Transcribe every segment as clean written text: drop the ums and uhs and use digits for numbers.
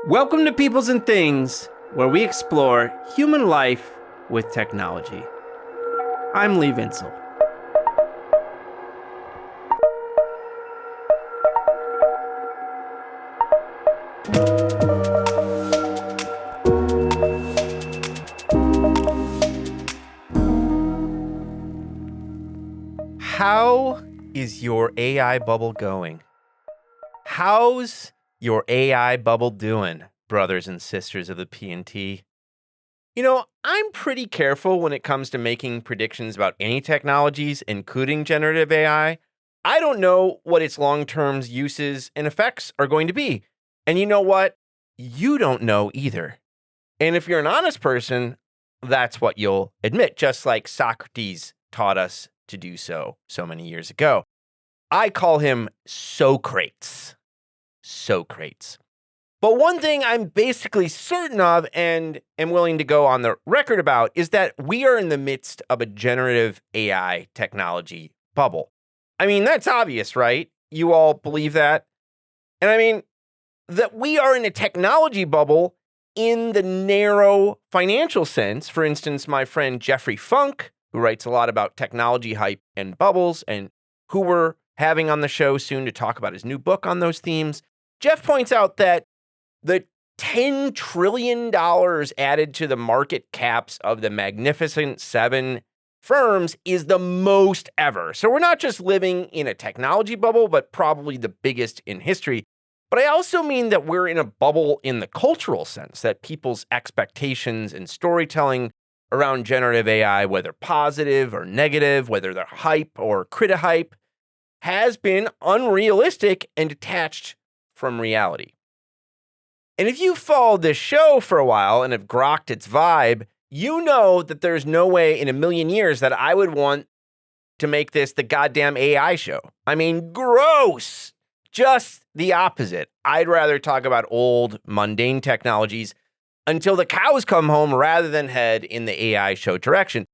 Welcome to Peoples and Things, where we explore human life with technology. I'm Lee Vinsel. How is your AI bubble going? How's your AI bubble doing, brothers and sisters of the P&T? You know, I'm pretty careful when it comes to making predictions about any technologies, including generative AI. I don't know what its long-term uses and effects are going to be. And you know what? You don't know either. And if you're an honest person, that's what you'll admit, just like Socrates taught us to do so many years ago. I call him Socrates. Socrates. But one thing I'm basically certain of and am willing to go on the record about is that we are in the midst of a generative AI technology bubble. I mean, that's obvious, right? You all believe that? And I mean, that we are in a technology bubble in the narrow financial sense. For instance, my friend Jeffrey Funk, who writes a lot about technology hype and bubbles, and who we're having on the show soon to talk about his new book on those themes, Jeff points out that the $10 trillion added to the market caps of the Magnificent Seven firms is the most ever. So we're not just living in a technology bubble, but probably the biggest in history. But I also mean that we're in a bubble in the cultural sense, that people's expectations and storytelling around generative AI, whether positive or negative, whether they're hype or criti-hype, has been unrealistic and detached from reality. And if you followed this show for a while and have grokked its vibe, you know that there's no way in a million years that I would want to make this the goddamn AI show. I mean, gross! Just the opposite. I'd rather talk about old, mundane technologies until the cows come home rather than head in the AI show direction.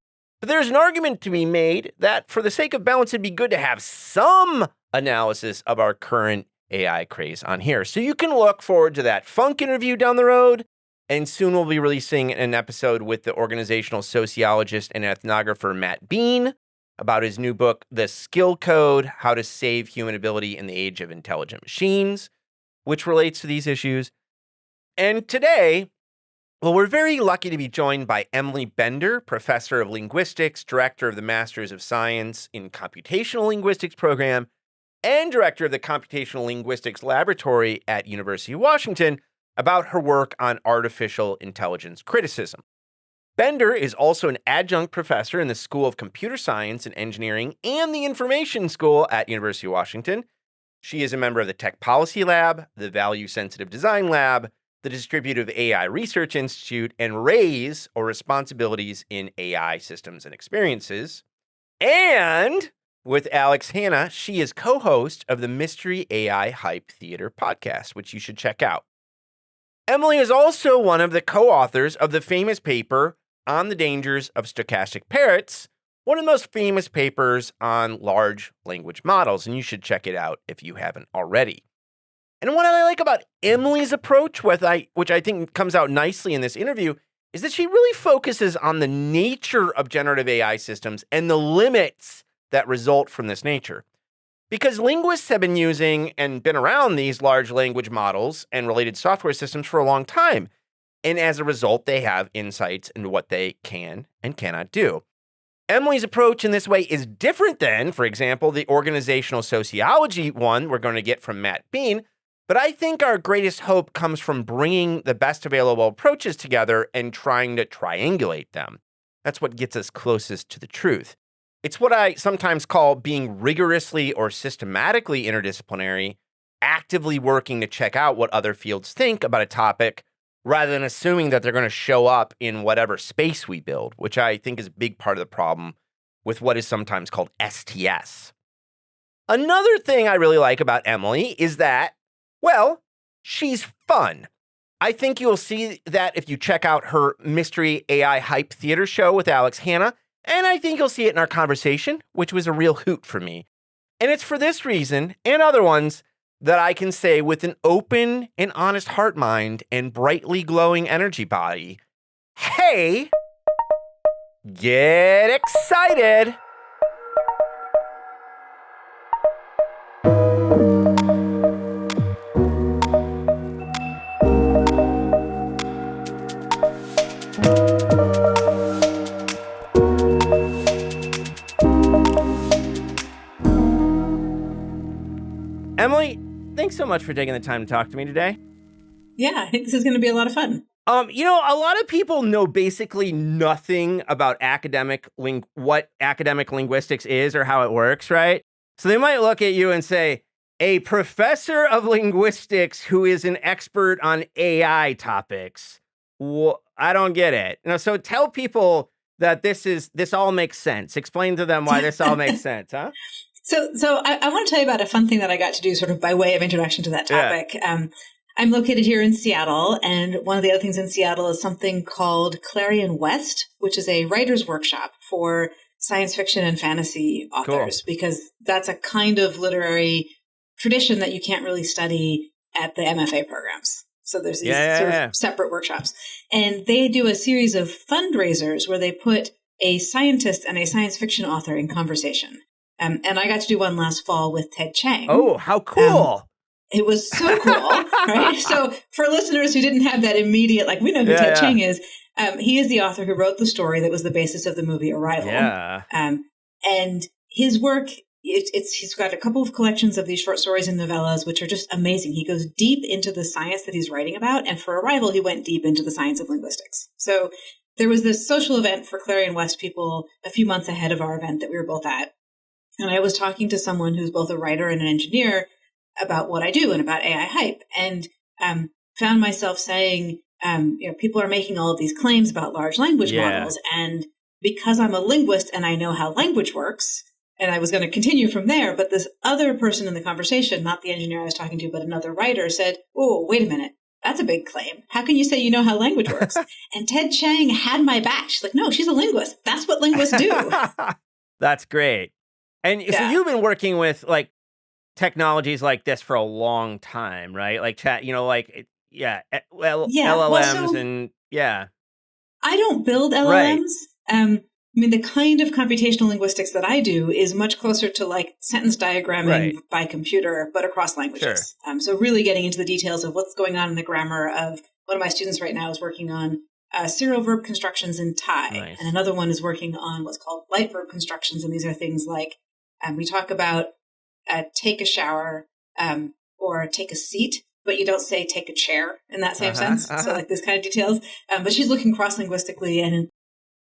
But there's an argument to be made that for the sake of balance, it'd be good to have some analysis of our current AI craze on here. So you can look forward to that Funk interview down the road. And soon we'll be releasing an episode with the organizational sociologist and ethnographer Matt Bean about his new book, The Skill Code: How to Save Human Ability in the Age of Intelligent Machines, which relates to these issues. And today, well, we're very lucky to be joined by Emily Bender, professor of linguistics, director of the Masters of Science in Computational Linguistics program, and director of the Computational Linguistics Laboratory at University of Washington, about her work on artificial intelligence criticism. Bender is also an adjunct professor in the School of Computer Science and Engineering and the Information School at University of Washington. She is a member of the Tech Policy Lab, the Value Sensitive Design Lab, the Distributive AI Research Institute, and RAISE, or Responsibilities in AI Systems and Experiences. And with Alex Hanna, she is co-host of the Mystery AI Hype Theater podcast, which you should check out. Emily is also one of the co-authors of the famous paper on the dangers of stochastic parrots, one of the most famous papers on large language models, and you should check it out if you haven't already. And what I like about Emily's approach, which I think comes out nicely in this interview, is that she really focuses on the nature of generative AI systems and the limits that result from this nature. Because linguists have been using and been around these large language models and related software systems for a long time. And as a result, they have insights into what they can and cannot do. Emily's approach in this way is different than, for example, the organizational sociology one we're going to get from Matt Bean. But I think our greatest hope comes from bringing the best available approaches together and trying to triangulate them. That's what gets us closest to the truth. It's what I sometimes call being rigorously or systematically interdisciplinary, actively working to check out what other fields think about a topic, rather than assuming that they're going to show up in whatever space we build, which I think is a big part of the problem with what is sometimes called STS. Another thing I really like about Emily is that, well, she's fun. I think you'll see that if you check out her Mystery AI Hype Theater show with Alex Hanna, and I think you'll see it in our conversation, which was a real hoot for me. And it's for this reason, and other ones, that I can say with an open and honest heart mind and brightly glowing energy body, hey, get excited. Emily, thanks so much for taking the time to talk to me today. Yeah, I think this is going to be a lot of fun. A lot of people know basically nothing about what academic linguistics is or how it works, right? So they might look at you and say, a professor of linguistics who is an expert on AI topics. Well, I don't get it. So tell people that this all makes sense. Explain to them why this all makes sense, huh? So I want to tell you about a fun thing that I got to do sort of by way of introduction to that topic. Yeah. I'm located here in Seattle, and one of the other things in Seattle is something called Clarion West, which is a writer's workshop for science fiction and fantasy authors, because that's a kind of literary tradition that you can't really study at the MFA programs. So there's these sort of separate workshops. And they do a series of fundraisers where they put a scientist and a science fiction author in conversation. And I got to do one last fall with Ted Chiang. Oh, how cool. It was so cool, right? So for listeners who didn't have that immedate, we know who Ted Chiang is. He is the author who wrote the story that was the basis of the movie Arrival. Yeah. And his work, he's got a couple of collections of these short stories and novellas, which are just amazing. He goes deep into the science that he's writing about. And for Arrival, he went deep into the science of linguistics. So there was this social event for Clarion West people a few months ahead of our event that we were both at. And I was talking to someone who's both a writer and an engineer about what I do and about AI hype, and found myself saying, people are making all of these claims about large language models. And because I'm a linguist and I know how language works, and I was going to continue from there, but this other person in the conversation, not the engineer I was talking to, but another writer, said, "Oh, wait a minute. That's a big claim. How can you say you know how language works?" And Ted Chiang had my back. She's like, "No, she's a linguist. That's what linguists do." That's great. And so you've been working with technologies like this for a long time, right? Like chat, LLMs and I don't build LLMs. Right. The kind of computational linguistics that I do is much closer to sentence diagramming by computer, but across languages. Sure. So really getting into the details of what's going on in the grammar of one of my students right now is working on serial verb constructions in Thai. Nice. And another one is working on what's called light verb constructions. And these are things like, we talk about take a shower or take a seat, but you don't say take a chair in that same sense. So this kind of details. But she's looking cross-linguistically and in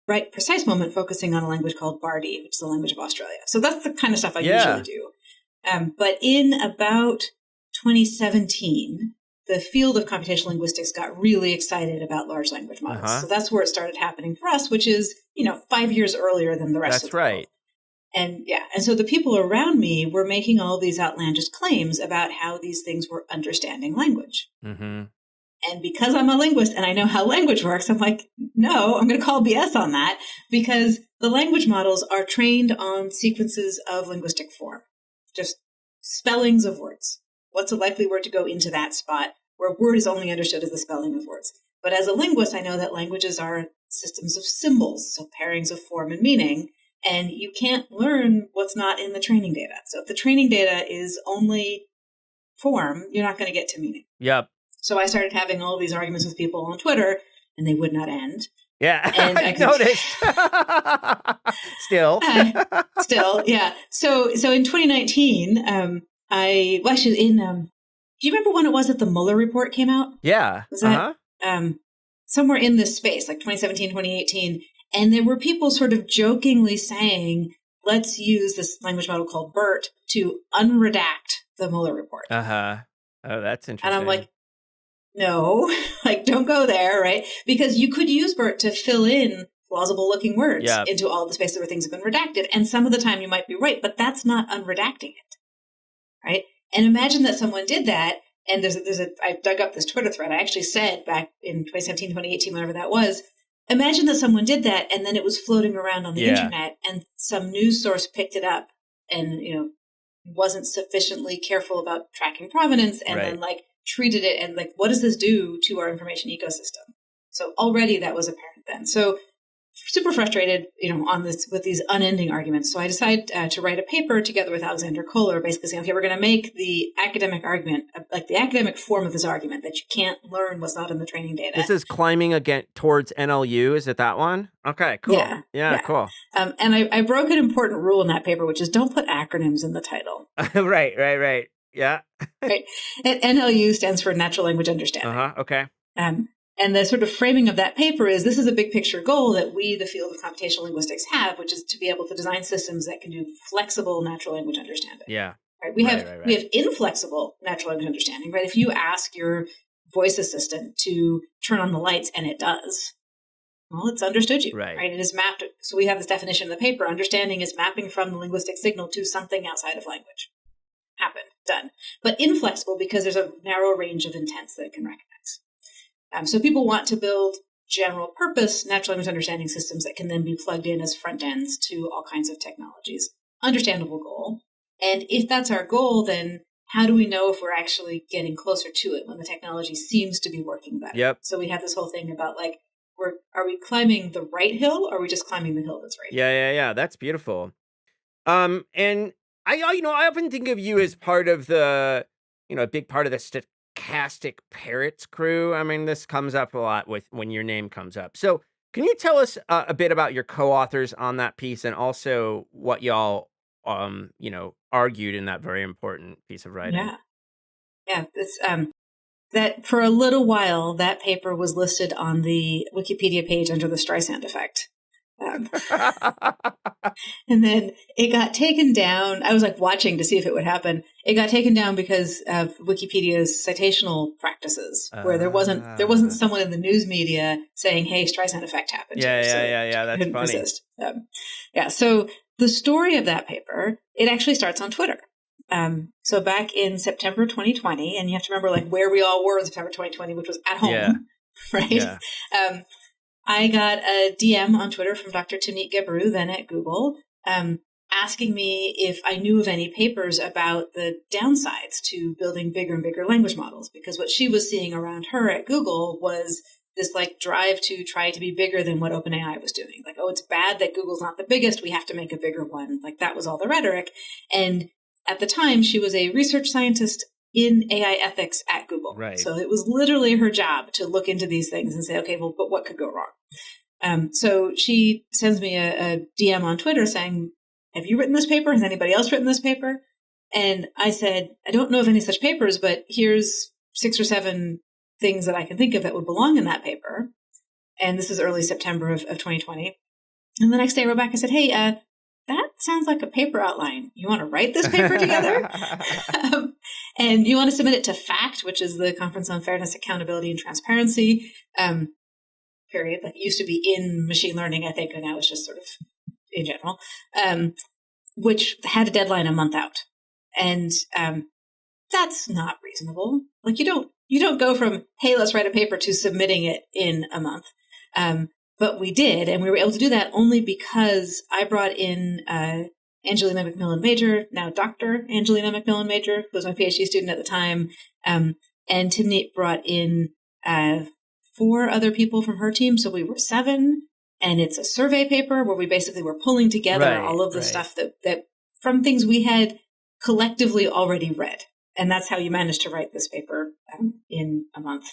right precise moment focusing on a language called Bardi, which is the language of Australia. So that's the kind of stuff I usually do. But in about 2017, the field of computational linguistics got really excited about large language models. So that's where it started happening for us, which is, 5 years earlier than the rest of the world. And so the people around me were making all these outlandish claims about how these things were understanding language. Mm-hmm. And because I'm a linguist and I know how language works, I'm like, no, I'm going to call BS on that, because the language models are trained on sequences of linguistic form, just spellings of words. What's a likely word to go into that spot where a word is only understood as the spelling of words? But as a linguist, I know that languages are systems of symbols, so pairings of form and meaning. And you can't learn what's not in the training data. So if the training data is only form, you're not going to get to meaning. Yep. So I started having all these arguments with people on Twitter, and they would not end. Yeah, and I noticed. Still, yeah. So in 2019, do you remember when it was that the Mueller report came out? Yeah. Was that somewhere in this space, like 2017, 2018? And there were people sort of jokingly saying, let's use this language model called BERT to unredact the Mueller report. Oh, that's interesting. And I'm like, no, don't go there, right? Because you could use BERT to fill in plausible looking words into all the spaces where things have been redacted. And some of the time you might be right, but that's not unredacting it, right? And imagine that someone did that. And I dug up this Twitter thread. I actually said back in 2017, 2018, whatever that was, imagine that someone did that and then it was floating around on the internet and some news source picked it up and, wasn't sufficiently careful about tracking provenance and then like treated it and like, what does this do to our information ecosystem? So already that was apparent then. So super frustrated, on this with these unending arguments. So I decided to write a paper together with Alexander Kohler, basically saying, okay, we're going to make the academic argument, like the academic form of this argument, that you can't learn what's not in the training data. This is climbing again towards NLU. Is it that one? Okay, cool. Yeah. Cool. And I broke an important rule in that paper, which is don't put acronyms in the title. Right. Yeah. Right. And NLU stands for Natural Language Understanding. Okay. And the sort of framing of that paper is this is a big picture goal that we, the field of computational linguistics, have, which is to be able to design systems that can do flexible natural language understanding. Yeah. Right. We have inflexible natural language understanding, right? If you ask your voice assistant to turn on the lights and it does, well, it's understood you, right? It is mapped. So we have this definition in the paper. Understanding is mapping from the linguistic signal to something outside of language. Happened, done. But inflexible because there's a narrow range of intents that it can recognize. So people want to build general purpose natural language understanding systems that can then be plugged in as front ends to all kinds of technologies. Understandable goal. And if that's our goal, then how do we know if we're actually getting closer to it when the technology seems to be working better? Yep. So we have this whole thing about like, are we climbing the right hill or are we just climbing the hill that's right? Yeah. That's beautiful. And I often think of you as part of the, a big part of the stochastic parrots crew. I mean, this comes up a lot when your name comes up. So can you tell us a bit about your co-authors on that piece and also what y'all, argued in that very important piece of writing? Yeah. It's, that for a little while, that paper was listed on the Wikipedia page under the Streisand effect. And then it got taken down. I was like watching to see if it would happen. It got taken down because of Wikipedia's citational practices, where there wasn't someone in the news media saying, "Hey, Streisand effect happened." Yeah. That's funny. So the story of that paper, it actually starts on Twitter. So back in September 2020, and you have to remember like where we all were in September 2020, which was at home, right? Yeah. I got a DM on Twitter from Dr. Timnit Gebru, then at Google, asking me if I knew of any papers about the downsides to building bigger and bigger language models, because what she was seeing around her at Google was this like drive to try to be bigger than what OpenAI was doing. Like, oh, it's bad that Google's not the biggest. We have to make a bigger one. Like that was all the rhetoric. And at the time, she was a research scientist in AI ethics at Google. Right. So it was literally her job to look into these things and say, okay, well, but what could go wrong? So she sends me a DM on Twitter saying, have you written this paper? Has anybody else written this paper? And I said, I don't know of any such papers, but here's 6 or 7 things that I can think of that would belong in that paper. And this is early September of 2020. And the next day I wrote back, I said, hey, that sounds like a paper outline. You want to write this paper together? And you want to submit it to FACT, which is the Conference on Fairness, Accountability, and Transparency, period. Like it used to be in machine learning, I think, and now it's just sort of in general, which had a deadline a month out. And that's not reasonable. Like you don't go from, hey, let's write a paper to submitting it in a month. But we did, and we were able to do that only because I brought in Angelina McMillan-Major, now Dr. Angelina McMillan-Major, who was my PhD student at the time, and Timnit brought in 4 other people from her team, so we were 7, and it's a survey paper where we basically were pulling together all of the stuff that from things we had collectively already read, and that's how you managed to write this paper in a month.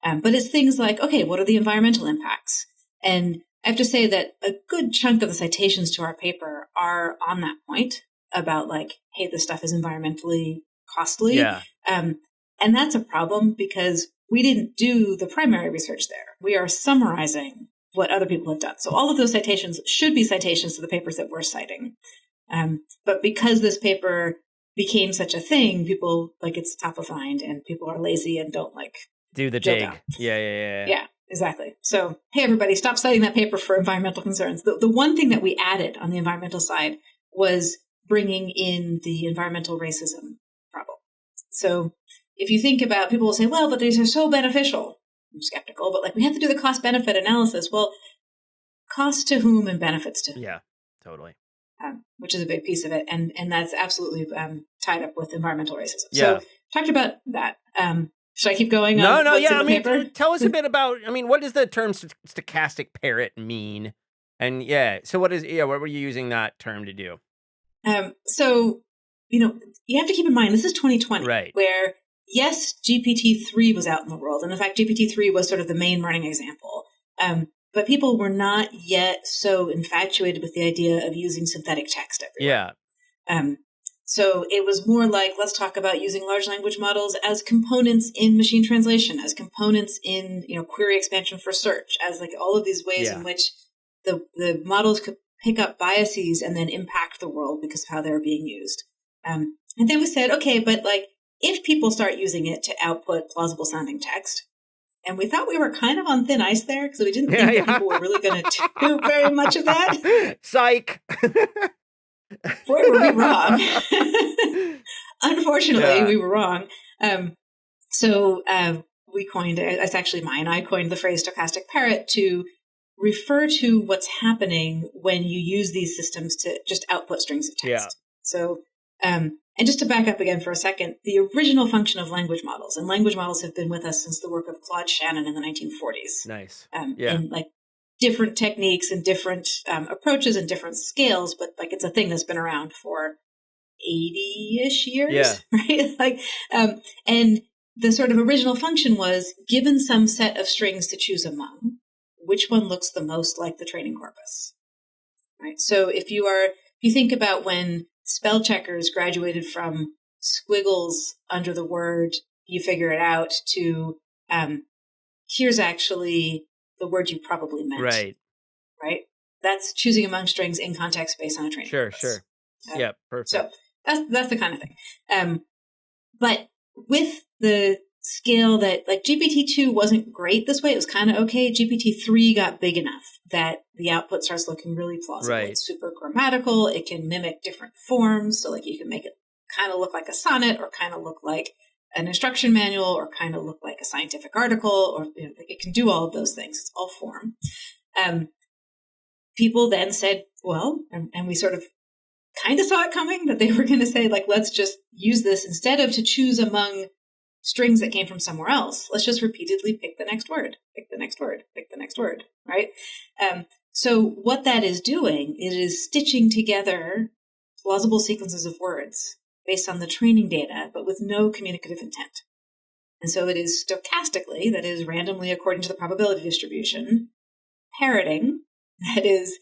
But it's things like, okay, what are the environmental impacts? And I have to say that a good chunk of the citations to our paper are on that point about like, hey, this stuff is environmentally costly. Yeah. And that's a problem because we didn't do the primary research there. We are summarizing what other people have done. So all of those citations should be citations to the papers that we're citing. But because this paper became such a thing, people like it's top of mind and people are lazy and don't like do the dig. Yeah. Exactly. So, hey, everybody, stop citing that paper for environmental concerns. The one thing that we added on the environmental side was bringing in the environmental racism problem. So if you think about, people will say, well, but these are so beneficial. I'm skeptical, but like we have to do the cost-benefit analysis. Well, cost to whom and benefits to whom? Yeah, totally. which is a big piece of it. And that's absolutely tied up with environmental racism. Yeah. So talked about that. Should I keep going? No, on what's yeah. in the paper? Tell us a bit about, what does the term stochastic parrot mean? And so what were you using that term to do? So, you have to keep in mind, this is 2020, right? Where, yes, GPT-3 was out in the world. And in fact, GPT-3 was sort of the main running example. But people were not yet so infatuated with the idea of using synthetic text everywhere. Yeah. So it was more like, let's talk about using large language models as components in machine translation, as components in, query expansion for search, as like all of these ways in which the models could pick up biases and then impact the world because of how they're being used. And then we said, okay, but like if people start using it to output plausible sounding text, and we thought we were kind of on thin ice there because we didn't think that people were really going to do very much of that. Psych. Boy, were we wrong. Unfortunately, we were wrong. So we coined, it's actually mine, I coined the phrase stochastic parrot to refer to what's happening when you use these systems to just output strings of text. Yeah. So, and just to back up again for a second, the original function of language models, and language models have been with us since the work of Claude Shannon in the 1940s. Nice. In like different techniques and different approaches and different scales, but like it's a thing that's been around for 80-ish years, right? Like, and the sort of original function was given some set of strings to choose among, which one looks the most like the training corpus, right? So if you think about when spell checkers graduated from squiggles under the word, you figure it out, to here's actually the word you probably meant. Right? That's choosing among strings in context based on a training corpus. Sure. Yeah, perfect. So that's the kind of thing. But with the scale that, like, GPT-2 wasn't great this way, it was kind of okay. GPT-3 got big enough that the output starts looking really plausible. Right. It's super grammatical. It can mimic different forms. So like you can make it kind of look like a sonnet, or kind of look like an instruction manual, or kind of look like a scientific article, or it can do all of those things. It's all form. People then said, well, and we sort of kind of saw it coming, that they were going to say, like, let's just use this instead of to choose among strings that came from somewhere else. Let's just repeatedly pick the next word, pick the next word, pick the next word, right? So what that is doing, it is stitching together plausible sequences of words based on the training data, but with no communicative intent. And so it is stochastically, that is randomly according to the probability distribution, parroting, that is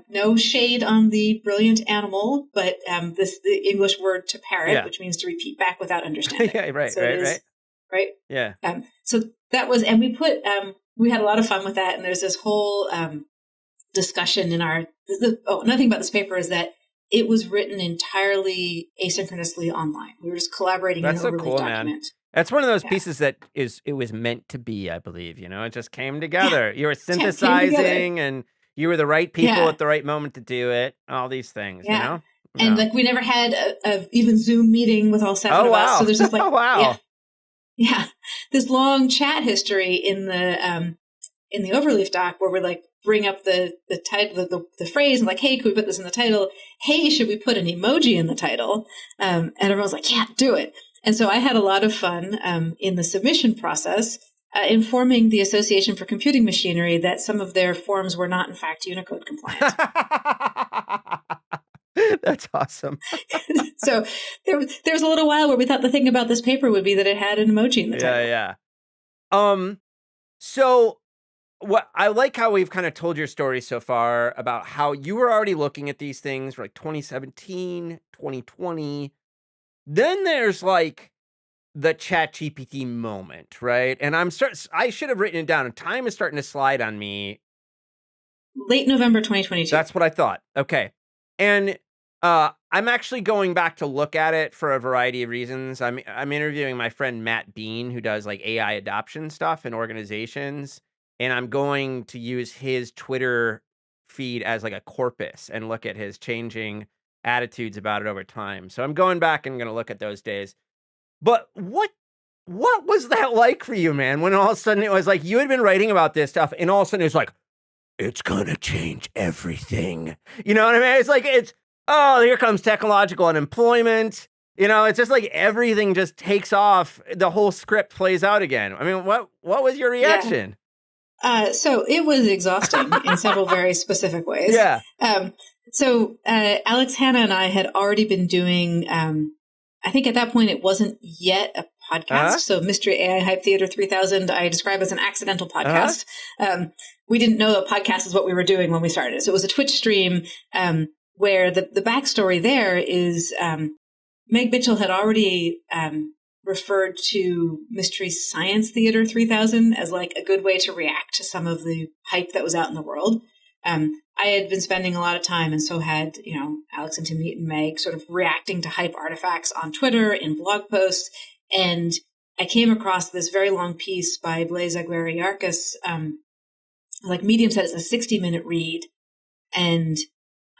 no shade on the brilliant animal, but the English word to parrot, which means to repeat back without understanding. Right. Yeah. So that was, and we put, we had a lot of fun with that. And there's this whole discussion in another thing about this paper is that it was written entirely asynchronously online. We were just collaborating in an overleaf document. Man. That's one of those pieces that it was meant to be, I believe. It just came together. You were synthesizing and you were the right people at the right moment to do it. All these things, And like we never had a even Zoom meeting with all seven of us. So there's just like, this long chat history in the overleaf doc where we're like, bring up the title, the phrase, and like, hey, could we put this in the title? Hey, should we put an emoji in the title? And everyone's like, yeah, do it. And so I had a lot of fun in the submission process, informing the Association for Computing Machinery that some of their forms were not, in fact, Unicode compliant. That's awesome. So there was a little while where we thought the thing about this paper would be that it had an emoji in the title. Yeah. So what I like how we've kind of told your story so far about how you were already looking at these things for like 2017, 2020. Then there's like the ChatGPT moment, right? And I should have written it down. And time is starting to slide on me. Late November 2022. That's what I thought. Okay. And I'm actually going back to look at it for a variety of reasons. I'm interviewing my friend Matt Bean, who does like AI adoption stuff in organizations. And I'm going to use his Twitter feed as like a corpus and look at his changing attitudes about it over time. So I'm going back and going to look at those days. But what was that like for you, man? When all of a sudden it was like you had been writing about this stuff, and all of a sudden it's like, it's gonna change everything. You know what I mean? It's like oh, here comes technological unemployment. It's just like everything just takes off. The whole script plays out again. I mean, what was your reaction? So it was exhausting in several very specific ways. Yeah. So Alex Hanna and I had already been doing, I think at that point it wasn't yet a podcast. So Mystery AI Hype Theater 3000, I describe as an accidental podcast. We didn't know a podcast is what we were doing when we started. So it was a Twitch stream where the backstory there is Meg Mitchell had already referred to Mystery Science Theater 3000 as like a good way to react to some of the hype that was out in the world. I had been spending a lot of time, and so had, Alex and Timothy and Meg, sort of reacting to hype artifacts on Twitter, in blog posts. And I came across this very long piece by Blaise Aguirre-Yarkis. Like Medium said, it's a 60-minute read. And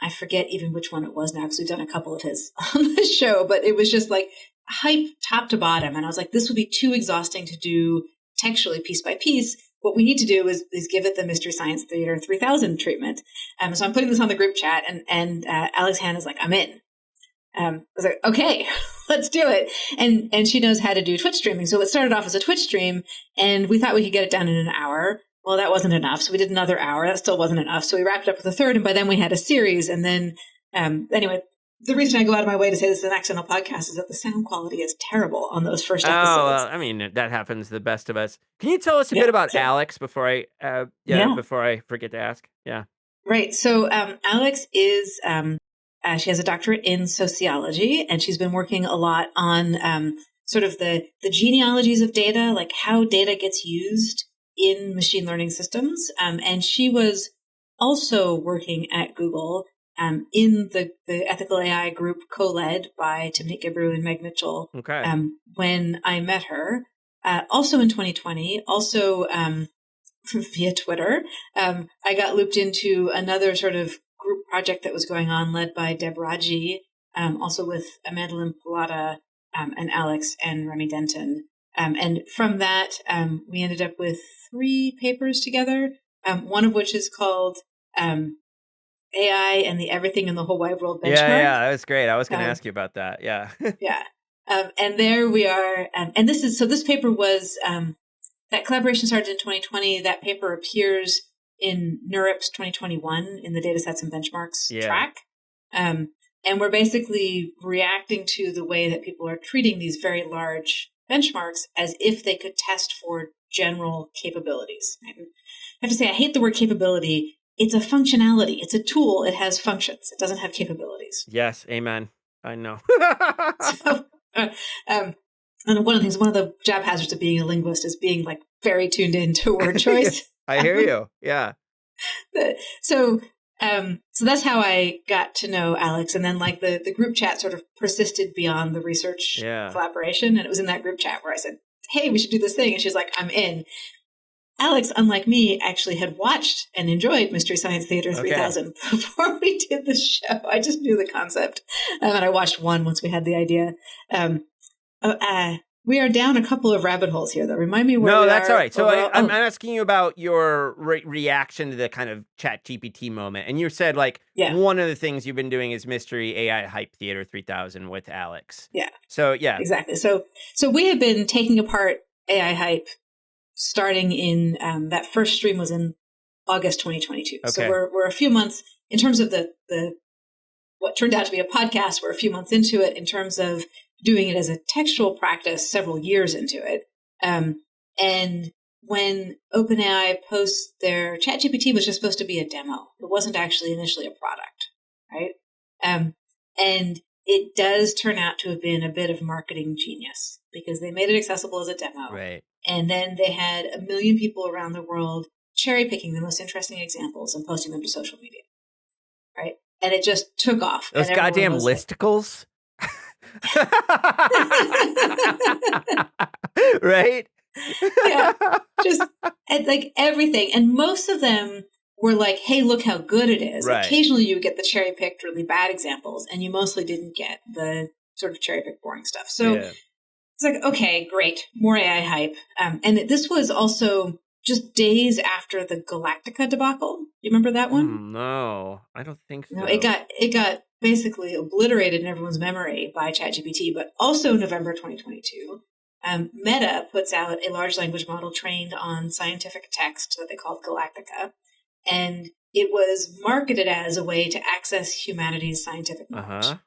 I forget even which one it was now because we've done a couple of his on the show, but it was just like hype top to bottom. And I was like, this would be too exhausting to do textually piece by piece. What we need to do is give it the Mystery Science Theater 3000 treatment. So I'm putting this on the group chat, and Alex Hanna's like, I'm in. I was like, okay, let's do it. And she knows how to do Twitch streaming. So it started off as a Twitch stream, and we thought we could get it done in an hour. Well, that wasn't enough. So we did another hour. That still wasn't enough. So we wrapped it up with a third. And by then we had a series. And then, anyway, the reason I go out of my way to say this is an accidental podcast is that the sound quality is terrible on those first episodes. Oh, well, I mean, that happens to the best of us. Can you tell us a bit about Alex before I forget to ask? Yeah. Right. So Alex is, she has a doctorate in sociology, and she's been working a lot on sort of the genealogies of data, like how data gets used in machine learning systems. And she was also working at Google in the ethical AI group co-led by Timothy Gibru and Meg Mitchell. Okay. When I met her, also in 2020, also via Twitter, I got looped into another sort of group project that was going on led by Deb Raji, also with Amanda Limpalata and Alex and Remy Denton. And from that, we ended up with 3 papers together, one of which is called AI and the Everything in the Whole Wide World benchmark. Yeah, that was great. I was going to ask you about that. Yeah. Yeah. And there we are. And this paper was, that collaboration started in 2020. That paper appears in NeurIPS 2021 in the Datasets and Benchmarks track. And we're basically reacting to the way that people are treating these very large benchmarks as if they could test for general capabilities. I have to say, I hate the word capability. It's a functionality. It's a tool. It has functions. It doesn't have capabilities. Yes. Amen. I know. So, and one of the job hazards of being a linguist is being like very tuned into word choice. I hear you. Yeah. So that's how I got to know Alex. And then like the group chat sort of persisted beyond the research collaboration. And it was in that group chat where I said, hey, we should do this thing. And she's like, I'm in. Alex, unlike me, actually had watched and enjoyed Mystery Science Theater 3000 before we did the show. I just knew the concept. And I watched one once we had the idea. We are down a couple of rabbit holes here, though. Remind me where we are. No, that's all right. So I'm asking you about your reaction to the kind of ChatGPT moment. And you said, like, one of the things you've been doing is Mystery AI Hype Theater 3000 with Alex. Yeah. So, yeah. Exactly. So we have been taking apart AI Hype starting in, that first stream was in August 2022. Okay. So we're a few months, in terms of the what turned out to be a podcast, we're a few months into it in terms of doing it as a textual practice, several years into it. And when OpenAI posts their ChatGPT was just supposed to be a demo. It wasn't actually initially a product, right? And it does turn out to have been a bit of marketing genius because they made it accessible as a demo. Right. And then they had 1 million people around the world cherry picking the most interesting examples and posting them to social media, right? And it just took off. Those goddamn listicles. Right? Yeah. Just like everything. And most of them were like, hey, look how good it is. Right. Occasionally you would get the cherry picked really bad examples, and you mostly didn't get the sort of cherry picked boring stuff. So it's like, okay, great. More AI hype. And this was also just days after the Galactica debacle. You remember that one? No, I don't think so. No, it got basically obliterated in everyone's memory by ChatGPT, but also November 2022. Meta puts out a large language model trained on scientific text that they called Galactica, and it was marketed as a way to access humanity's scientific knowledge.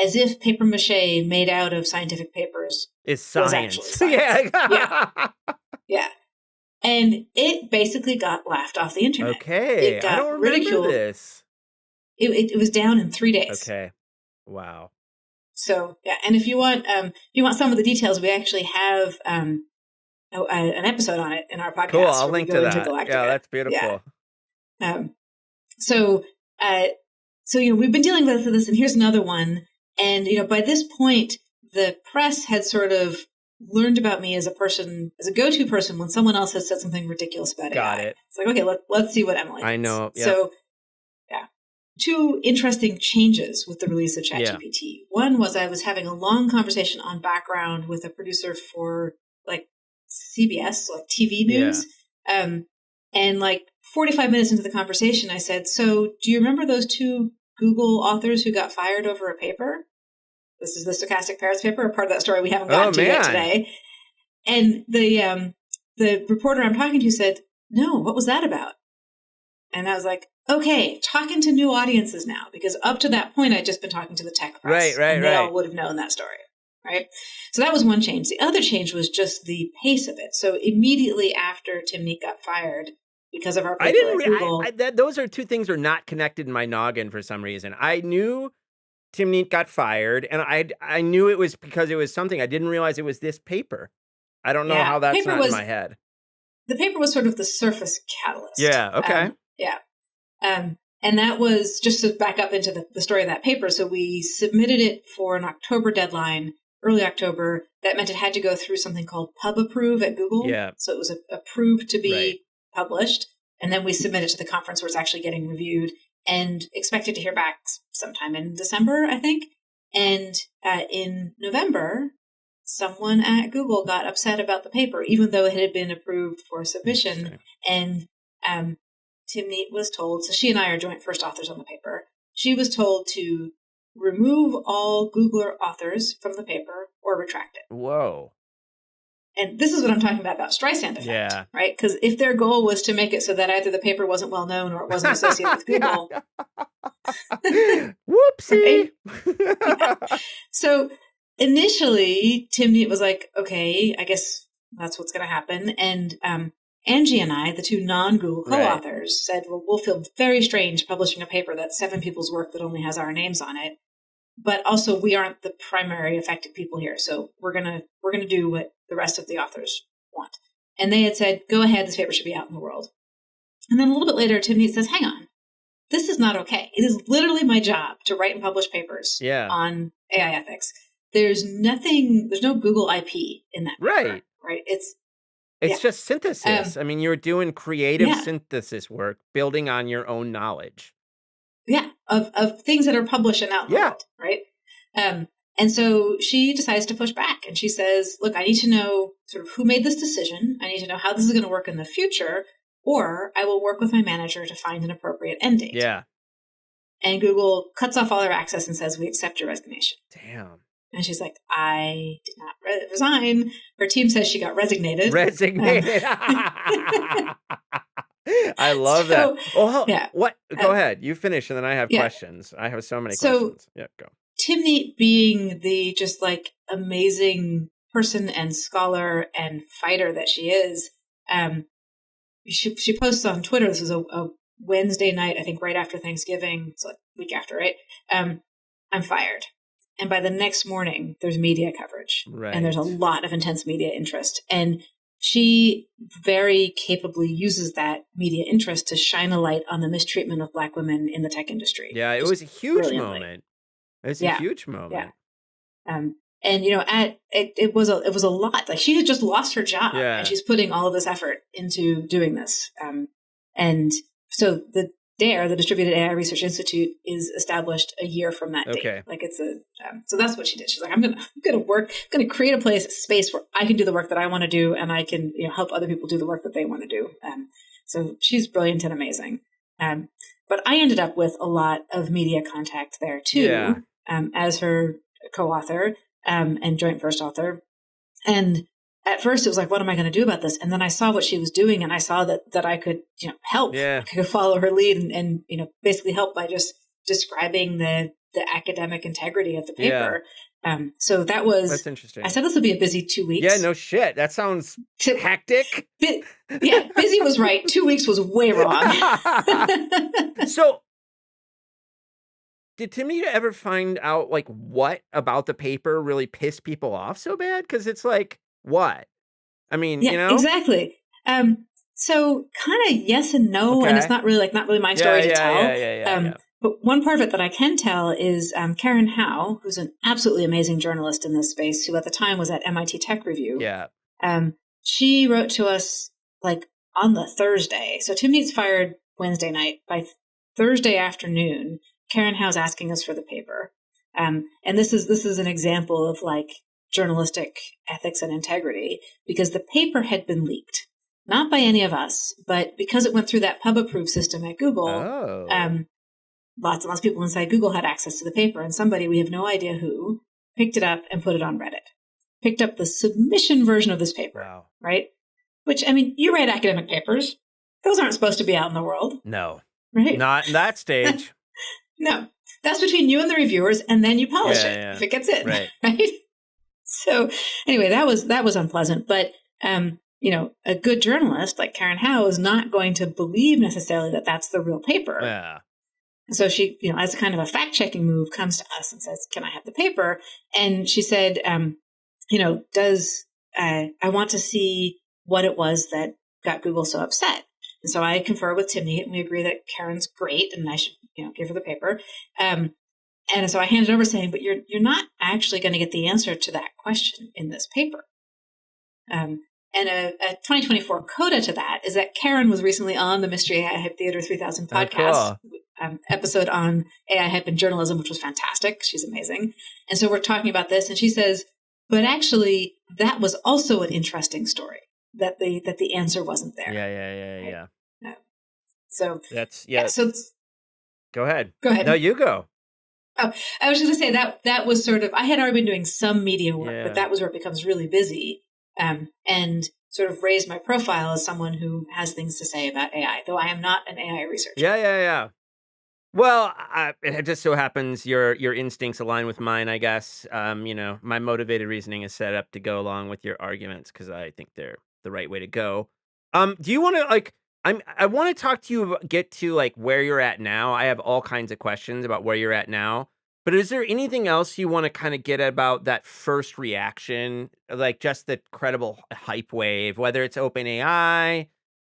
As if paper mache made out of scientific papers is science. Was actually science. Yeah. And it basically got laughed off the internet. Okay, it got I don't remember ridiculed. This. It was down in 3 days. Okay, wow. So yeah, and if you want some of the details, we actually have an episode on it in our podcast. Cool, I'll link to that. Yeah, that's beautiful. Yeah. So we've been dealing with this, and here's another one. And by this point, the press had sort of learned about me as a go-to person when someone else has said something ridiculous about it. Got it. It's like, okay, let's see what Emily thinks. I know. Yep. So, yeah. 2 interesting changes with the release of ChatGPT. Yeah. One was I was having a long conversation on background with a producer for like CBS, like TV news. Yeah. And like 45 minutes into the conversation, I said, so do you remember those 2 Google authors who got fired over a paper? This is the Stochastic Parrots paper, a part of that story we haven't gotten to yet today. And the reporter I'm talking to said, no, what was that about? And I was like, okay, talking to new audiences now, because up to that point, I'd just been talking to the tech press. Right. They all would have known that story, right? So that was one change. The other change was just the pace of it. So immediately after Timnit got fired, because of our paper at Google. Those are 2 things are not connected in my noggin for some reason. I knew Timnit got fired, and I knew it was because it was something. I didn't realize it was this paper. I don't know how that's not in my head. The paper was sort of the surface catalyst. Yeah, okay. And that was, just to back up into the story of that paper, so we submitted it for an October deadline, early October. That meant it had to go through something called Pub Approve at Google. Yeah. So it was approved to be published, and then we submitted to the conference where it's actually getting reviewed, and expected to hear back sometime in December, I think. And in November, someone at Google got upset about the paper, even though it had been approved for submission. And Timnit was told, so she and I are joint first authors on the paper, she was told to remove all Googler authors from the paper or retract it. Whoa. And this is what I'm talking about Streisand effect, right? Because if their goal was to make it so that either the paper wasn't well known or it wasn't associated with Google. Whoopsie. So initially, Timnit was like, okay, I guess that's what's going to happen. And Angie and I, the 2 non-Google co-authors, said, well, we'll feel very strange publishing a paper that's 7 people's work that only has our names on it. But also, we aren't the primary affected people here, so we're gonna do what the rest of the authors want. And they had said, go ahead, this paper should be out in the world. And then a little bit later, Timnit says, hang on, this is not okay. It is literally my job to write and publish papers on AI ethics. There's no Google IP in that paper, right? It's just synthesis. I mean, you're doing creative synthesis work, building on your own knowledge. Yeah, of things that are published and out in the world, right? And so she decides to push back, and she says, look, I need to know sort of who made this decision. I need to know how this is going to work in the future, or I will work with my manager to find an appropriate end date. Yeah. And Google cuts off all her access and says, we accept your resignation. Damn. And she's like, I did not resign. Her team says she got resignated. I love that. Oh, what? Go ahead. You finish, and then I have questions. I have so many questions. Yeah, go. Timnit, being the just like amazing person and scholar and fighter that she is, she posts on Twitter. This was a Wednesday night, I think, right after Thanksgiving. It's like a week after, right? I'm fired. And by the next morning, there's media coverage. Right. And there's a lot of intense media interest. And she very capably uses that media interest to shine a light on the mistreatment of Black women in the tech industry. Yeah, it was a huge moment. It was a huge moment. Yeah. And it was a lot. Like, she had just lost her job, and she's putting all of this effort into doing this. And so the DARE, the Distributed AI Research Institute, is established a year from that Okay. date. Like it's so that's what she did. She's like, I'm gonna create a space where I can do the work that I want to do, and I can help other people do the work that they want to do. So she's brilliant and amazing. But I ended up with a lot of media contact there too, as her co-author and joint first author. And at first it was like, what am I going to do about this? And then I saw what she was doing, and I saw that I could, help. I could follow her lead and basically help by just describing the academic integrity of the paper. So that's interesting. I said this would be a busy 2 weeks. Yeah, no shit. That sounds hectic. Busy was right. 2 weeks was way wrong. So did Timmy ever find out like what about the paper really pissed people off so bad? Because it's like, what? I mean, exactly. So kind of yes and no, and it's not really my story to tell. But one part of it that I can tell is Karen Howe, who's an absolutely amazing journalist in this space, who at the time was at MIT Tech Review. She wrote to us like on the Thursday. So Tim Neat's fired Wednesday night. By Thursday afternoon, Karen Howe's asking us for the paper. And this is an example of like journalistic ethics and integrity, because the paper had been leaked, not by any of us, but because it went through that pub approved system at Google. Lots and lots of people inside Google had access to the paper, and somebody, we have no idea who, picked it up and put it on Reddit. Picked up the submission version of this paper, right? Which, I mean, you write academic papers. Those aren't supposed to be out in the world. No. Right? Not in that stage. No. That's between you and the reviewers, and then you polish it if it gets in. Right? So anyway, that was unpleasant. But, a good journalist like Karen Howe is not going to believe necessarily that that's the real paper. Yeah. So she, as a kind of a fact-checking move, comes to us and says, can I have the paper? And she said, I want to see what it was that got Google so upset. And so I confer with Timney, and we agree that Karen's great and I should, give her the paper. And so I handed it over saying, but you're not actually going to get the answer to that question in this paper. And a 2024 coda to that is that Karen was recently on the Mystery AI Hype Theater 3000 podcast. Cool. Episode on AI hype and journalism, which was fantastic. She's amazing. And so we're talking about this, and she says, but actually that was also an interesting story, that the answer wasn't there. Yeah. So that's, so go ahead. No, you go. Oh, I was going to say that was sort of, I had already been doing some media work, but that was where it becomes really busy. And sort of raised my profile as someone who has things to say about AI, though I am not an AI researcher. Yeah. Well, it just so happens your instincts align with mine, I guess. My motivated reasoning is set up to go along with your arguments because I think they're the right way to go. Do you want to I want to talk to you get to like where you're at now. I have all kinds of questions about where you're at now. But is there anything else you want to kind of get about that first reaction, like just the credible hype wave, whether it's OpenAI,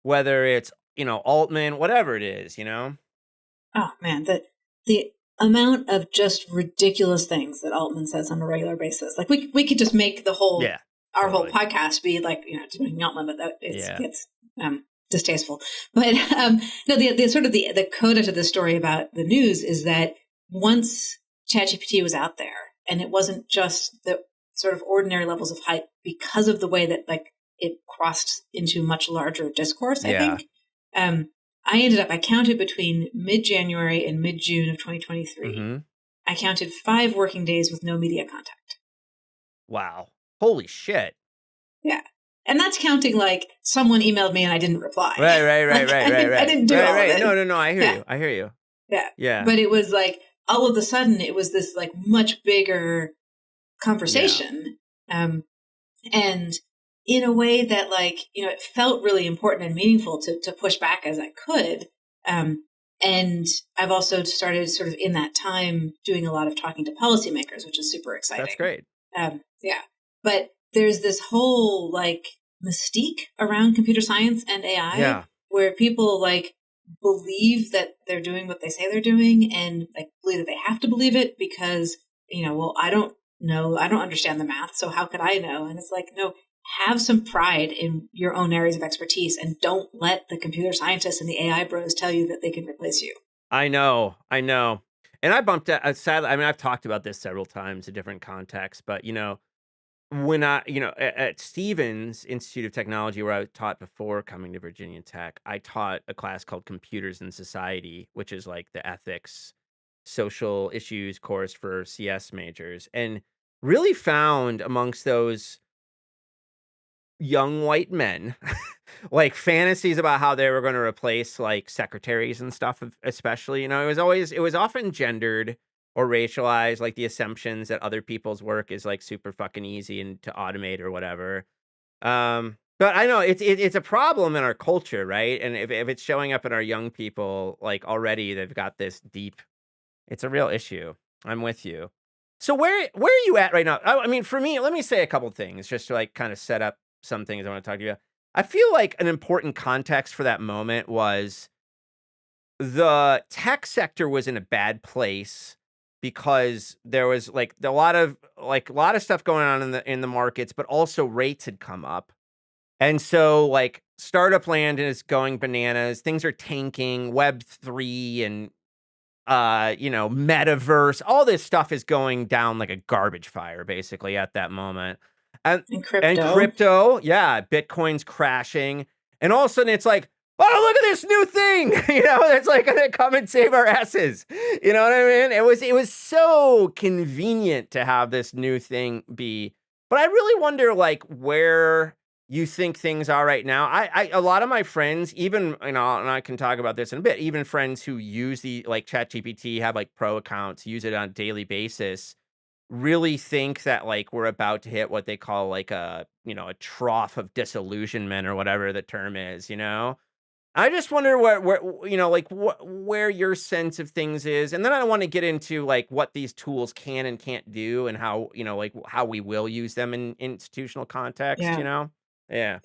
whether it's Altman, whatever it is, Oh man, the amount of just ridiculous things that Altman says on a regular basis. Like we could just make the whole our whole podcast be like doing Altman, but it's distasteful. But no, the sort of the coda to the story about the news is that once ChatGPT was out there, and it wasn't just the sort of ordinary levels of hype because of the way that like it crossed into much larger discourse. I think. I counted between mid-January and mid-June of 2023. Mm-hmm. I counted 5 working days with no media contact. Wow. Holy shit. Yeah. And that's counting like someone emailed me and I didn't reply. Right. I didn't do all of it. No, I hear you. Yeah. But it was like, all of a sudden, it was this like much bigger conversation. And in a way that like, it felt really important and meaningful to push back as I could. And I've also started sort of in that time doing a lot of talking to policymakers, which is super exciting. That's great. But there's this whole like mystique around computer science and AI where people like believe that they're doing what they say they're doing and like believe that they have to believe it because, I don't know. I don't understand the math. So how could I know? And it's like, no, have some pride in your own areas of expertise and don't let the computer scientists and the AI bros tell you that they can replace you. I know. And I bumped out, sadly, I mean, I've talked about this several times in different contexts, but, when at Stevens Institute of Technology, where I taught before coming to Virginia Tech, I taught a class called Computers and Society, which is like the ethics, social issues course for CS majors, and really found amongst those young white men like fantasies about how they were going to replace like secretaries and stuff, especially, it was often gendered or racialized, like the assumptions that other people's work is like super fucking easy and to automate or whatever. But I know it's a problem in our culture, right? And if it's showing up in our young people, like already they've got this deep, it's a real issue. I'm with you. So where are you at right now? I mean, for me, let me say a couple things just to like kind of set up some things I want to talk to you about. I feel like an important context for that moment was the tech sector was in a bad place because there was like a lot of stuff going on in the markets, but also rates had come up. And so like startup land is going bananas. Things are tanking, Web3 and metaverse, all this stuff is going down like a garbage fire basically at that moment. And And crypto, yeah, Bitcoin's crashing. And all of a sudden it's like, oh, look at this new thing, that's like gonna come and save our asses. You know what I mean? It was so convenient to have this new thing be. But I really wonder like where you think things are right now. I a lot of my friends, even, and I can talk about this in a bit, even friends who use the like ChatGPT, have like pro accounts, use it on a daily basis, really think that like we're about to hit what they call like a trough of disillusionment or whatever the term is. I just wonder where your sense of things is, and then I want to get into like what these tools can and can't do, and how like how we will use them in institutional context. Yeah. Yeah.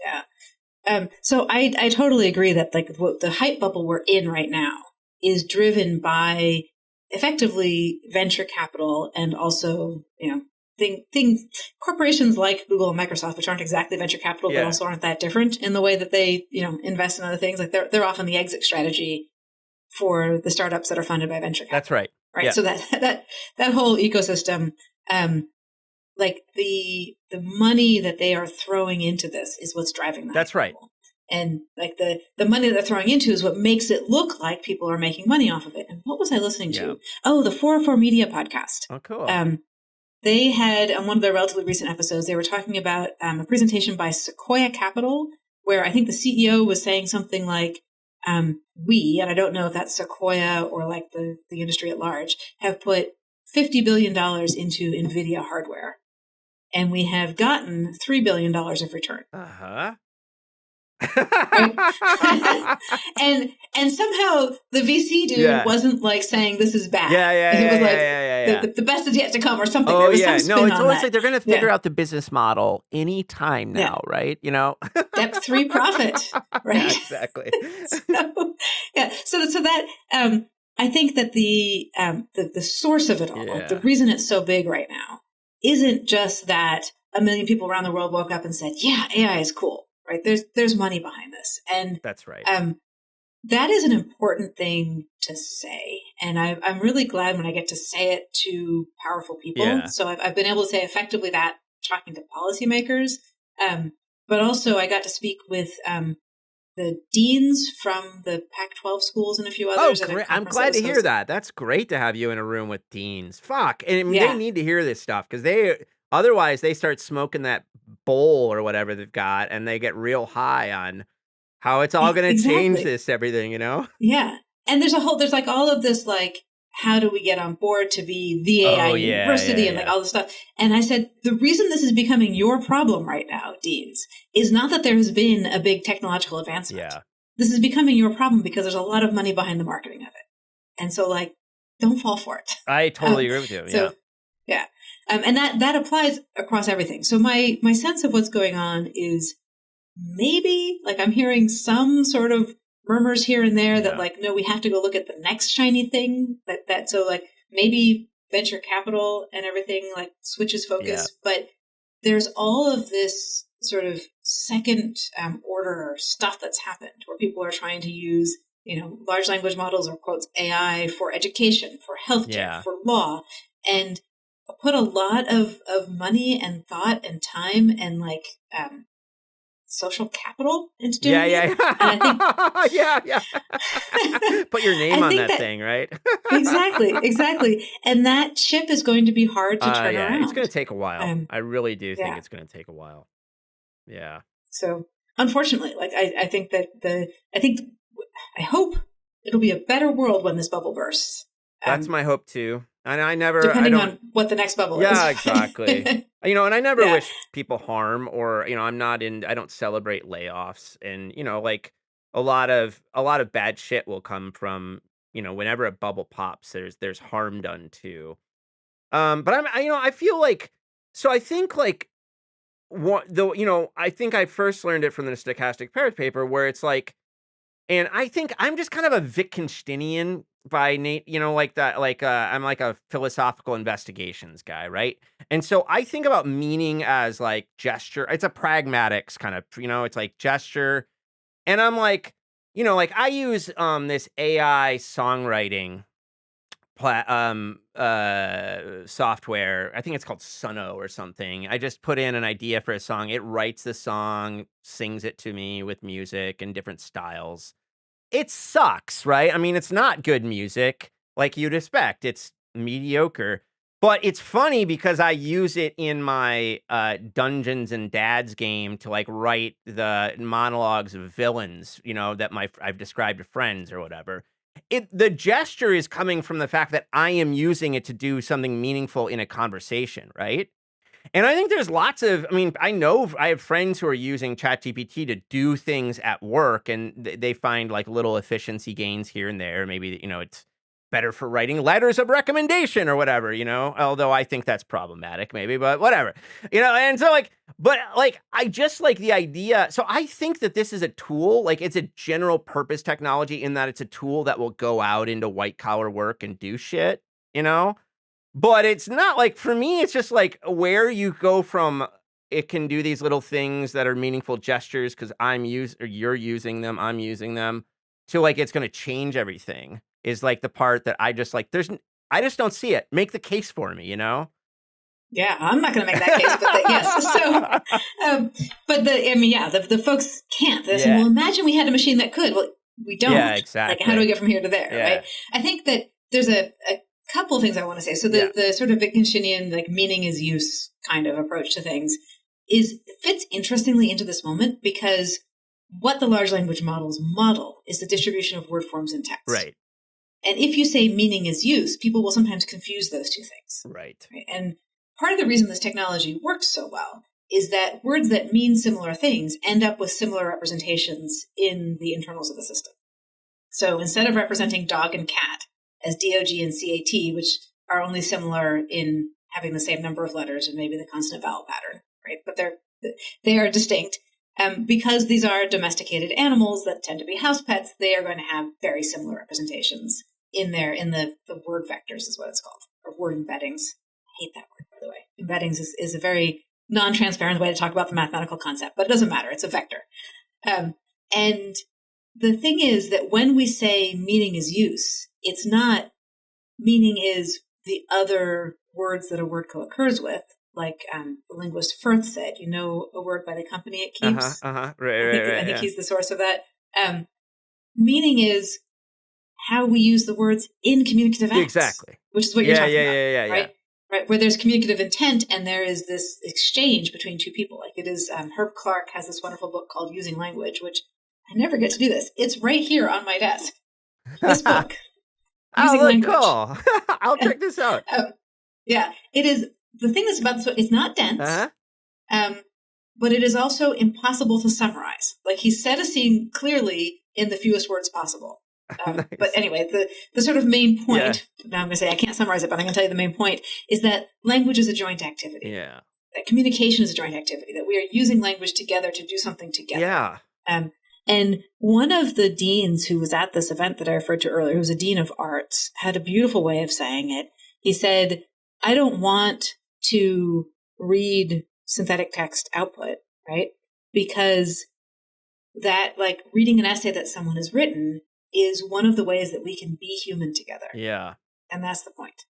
So I totally agree that like the hype bubble we're in right now is driven by effectively venture capital, and also corporations like Google and Microsoft, which aren't exactly venture capital, but also aren't that different in the way that they invest in other things. Like they're often the exit strategy for the startups that are funded by venture capital. That's right. Right. Yeah. So that whole ecosystem, like the money that they are throwing into this is what's driving that. That's right. And like the money that they're throwing into is what makes it look like people are making money off of it. And what was I listening to? Oh, the 404 Media podcast. Oh, cool. They had, on one of their relatively recent episodes, they were talking about a presentation by Sequoia Capital, where I think the CEO was saying something like, and I don't know if that's Sequoia or like the industry at large, have put $50 billion into NVIDIA hardware. And we have gotten $3 billion of return. Uh-huh. Right? and somehow the VC dude wasn't like saying this is bad. It was like the best is yet to come or something. Oh, there was some spin no, it's on always that. like they're going to figure out the business model any-time now, right? Step 3 profit, right? Yeah, exactly. So that I think that the source of it all, the reason it's so big right now, isn't just that a million people around the world woke up and said, "Yeah, AI is cool." Right? There's money behind this, and that's right. That is an important thing to say, and I'm really glad when I get to say it to powerful people. Yeah. So I've been able to say effectively that talking to policymakers, but also I got to speak with the deans from the Pac-12 schools and a few others. Oh, great. I'm glad to hear that. That's great to have you in a room with deans. Fuck, and I mean, they need to hear this stuff because otherwise they start smoking that bowl or whatever they've got, and they get real high on how it's all going to change everything. Yeah, and there's like all of this like, how do we get on board to be the AI university and like all this stuff. And I said, the reason this is becoming your problem right now, deans, is not that there has been a big technological advancement. Yeah. This is becoming your problem because there's a lot of money behind the marketing of it. And so like, don't fall for it. I totally agree with you. So, yeah. And that applies across everything. So my sense of what's going on is maybe like I'm hearing some sort of murmurs here and there that like, no, we have to go look at the next shiny thing so like maybe venture capital and everything like switches focus, but there's all of this sort of second order stuff that's happened, where people are trying to use, large language models or quotes AI for education, for healthcare, for law, and put a lot of money and thought and time and social capital into doing it. Yeah. And I think Put your name on that thing, right? Exactly. And that ship is going to be hard to turn around. It's going to take a while. I really do think it's going to take a while. Yeah. So unfortunately, I think that I hope it'll be a better world when this bubble bursts. That's my hope too. And depending on what the next bubble is. Yeah, exactly. And I never wish people harm, or, I don't celebrate layoffs, and, a lot of bad shit will come from, whenever a bubble pops, there's harm done too. But I feel like, so I think I think I first learned it from the stochastic pairs paper, where it's and I think I'm just kind of a Wittgensteinian by Nate, I'm like a philosophical investigations guy, right? And so I think about meaning as gesture. It's a pragmatics kind of, it's like gesture. And I'm I use this AI songwriting software. I think it's called Suno or something. I just put in an idea for a song. It writes the song, sings it to me with music and different styles. It sucks, right? I mean, it's not good music like you'd expect. It's mediocre. But it's funny because I use it in my Dungeons and Dads game to write the monologues of villains, that I've described to friends or whatever. The gesture is coming from the fact that I am using it to do something meaningful in a conversation, right? And I think there's I know I have friends who are using ChatGPT to do things at work, and they find little efficiency gains here and there. Maybe, it's better for writing letters of recommendation or whatever, although I think that's problematic maybe, but whatever, and so I just like the idea. So I think that this is a tool, it's a general purpose technology in that it's a tool that will go out into white collar work and do shit, but it's not for me, it's just where you go from it can do these little things that are meaningful gestures because you're using them, I'm using them, to it's going to change everything is the part that I just I just don't see it. Make the case for me, Yeah, I'm not going to make that case, but yes. So, but the folks can't. They say, well, imagine we had a machine that could. Well, we don't. Yeah, exactly. How do we get from here to there, right? I think that there's a couple of things I want to say. So the sort of Wittgensteinian, meaning is use kind of approach to things fits interestingly into this moment because what the large language models model is the distribution of word forms in text. Right. And if you say meaning is use, people will sometimes confuse those two things. Right. And part of the reason this technology works so well is that words that mean similar things end up with similar representations in the internals of the system. So instead of representing dog and cat as DOG and CAT, which are only similar in having the same number of letters and maybe the consonant vowel pattern, right? But they are distinct. Because these are domesticated animals that tend to be house pets, they are going to have very similar representations in the word vectors is what it's called, or word embeddings. I hate that word, by the way. Embeddings is a very non-transparent way to talk about the mathematical concept, but it doesn't matter. It's a vector. And the thing is that when we say meaning is use, it's not meaning is the other words that a word co-occurs with. Like the linguist Firth said, a word by the company it keeps. Right. I think he's the source of that. Meaning is how we use the words in communicative acts. Exactly. Which is what you're talking about, right? Yeah. Right, where there's communicative intent and there is this exchange between two people. It is, Herb Clark has this wonderful book called Using Language, which I never get to do this. It's right here on my desk. This book. Using Language. Cool. I'll check this out. Yeah, it is. The thing that's about this book, it's not dense, but it is also impossible to summarize. He set a scene clearly in the fewest words possible. Nice. But anyway, the sort of main point, now I'm going to say I can't summarize it, but I'm going to tell you the main point, is that language is a joint activity. Yeah. That communication is a joint activity, that we are using language together to do something together. Yeah. And one of the deans who was at this event that I referred to earlier, who was a dean of arts, had a beautiful way of saying it. He said, I don't want to read synthetic text output, right? Because that, like, reading an essay that someone has written is one of the ways that we can be human together. Yeah. And that's the point.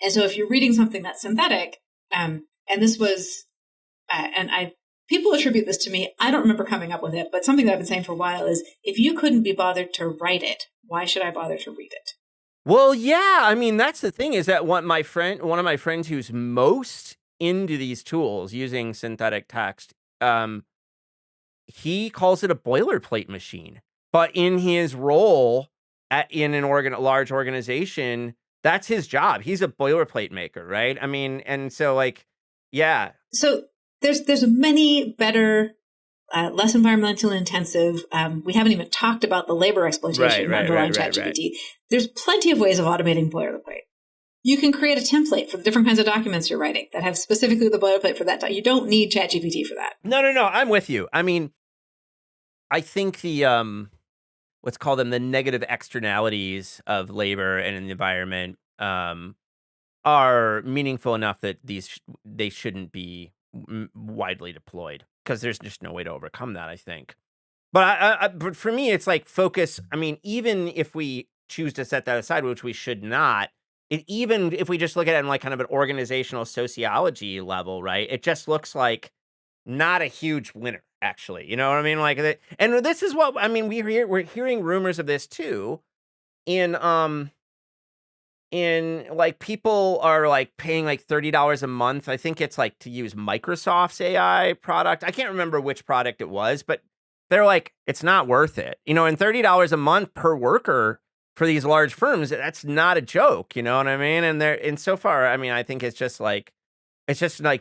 And so if you're reading something that's synthetic, and this was, people attribute this to me. I don't remember coming up with it, but something that I've been saying for a while is, if you couldn't be bothered to write it, why should I bother to read it? Well, yeah. I mean, that's the thing, is that one of my friends who's most into these tools using synthetic text, he calls it a boilerplate machine. But in his role in a large organization, that's his job. He's a boilerplate maker, right? I mean, and so, like, yeah. So there's many better, less environmentally intensive. We haven't even talked about the labor exploitation underlying ChatGPT. There's plenty of ways of automating boilerplate. You can create a template for the different kinds of documents you're writing that have specifically the boilerplate for that. You don't need ChatGPT for that. No. I'm with you. I mean, I think the let's call them the negative externalities of labor and the environment are meaningful enough that they shouldn't be widely deployed, because there's just no way to overcome that, I think. But but for me, it's like focus. I mean, even if we choose to set that aside, which we should not, even if we just look at it in like kind of an organizational sociology level, right? It just looks like not a huge winner, actually. You know what I mean? Like, and this is what I mean. We're hearing rumors of this too, in like, people are like paying like $30 a month. I think it's like to use Microsoft's AI product. I can't remember which product it was, but they're like, it's not worth it. You know, and $30 a month per worker for these large firms, that's not a joke. You know what I mean? And so far, I mean, I think it's just like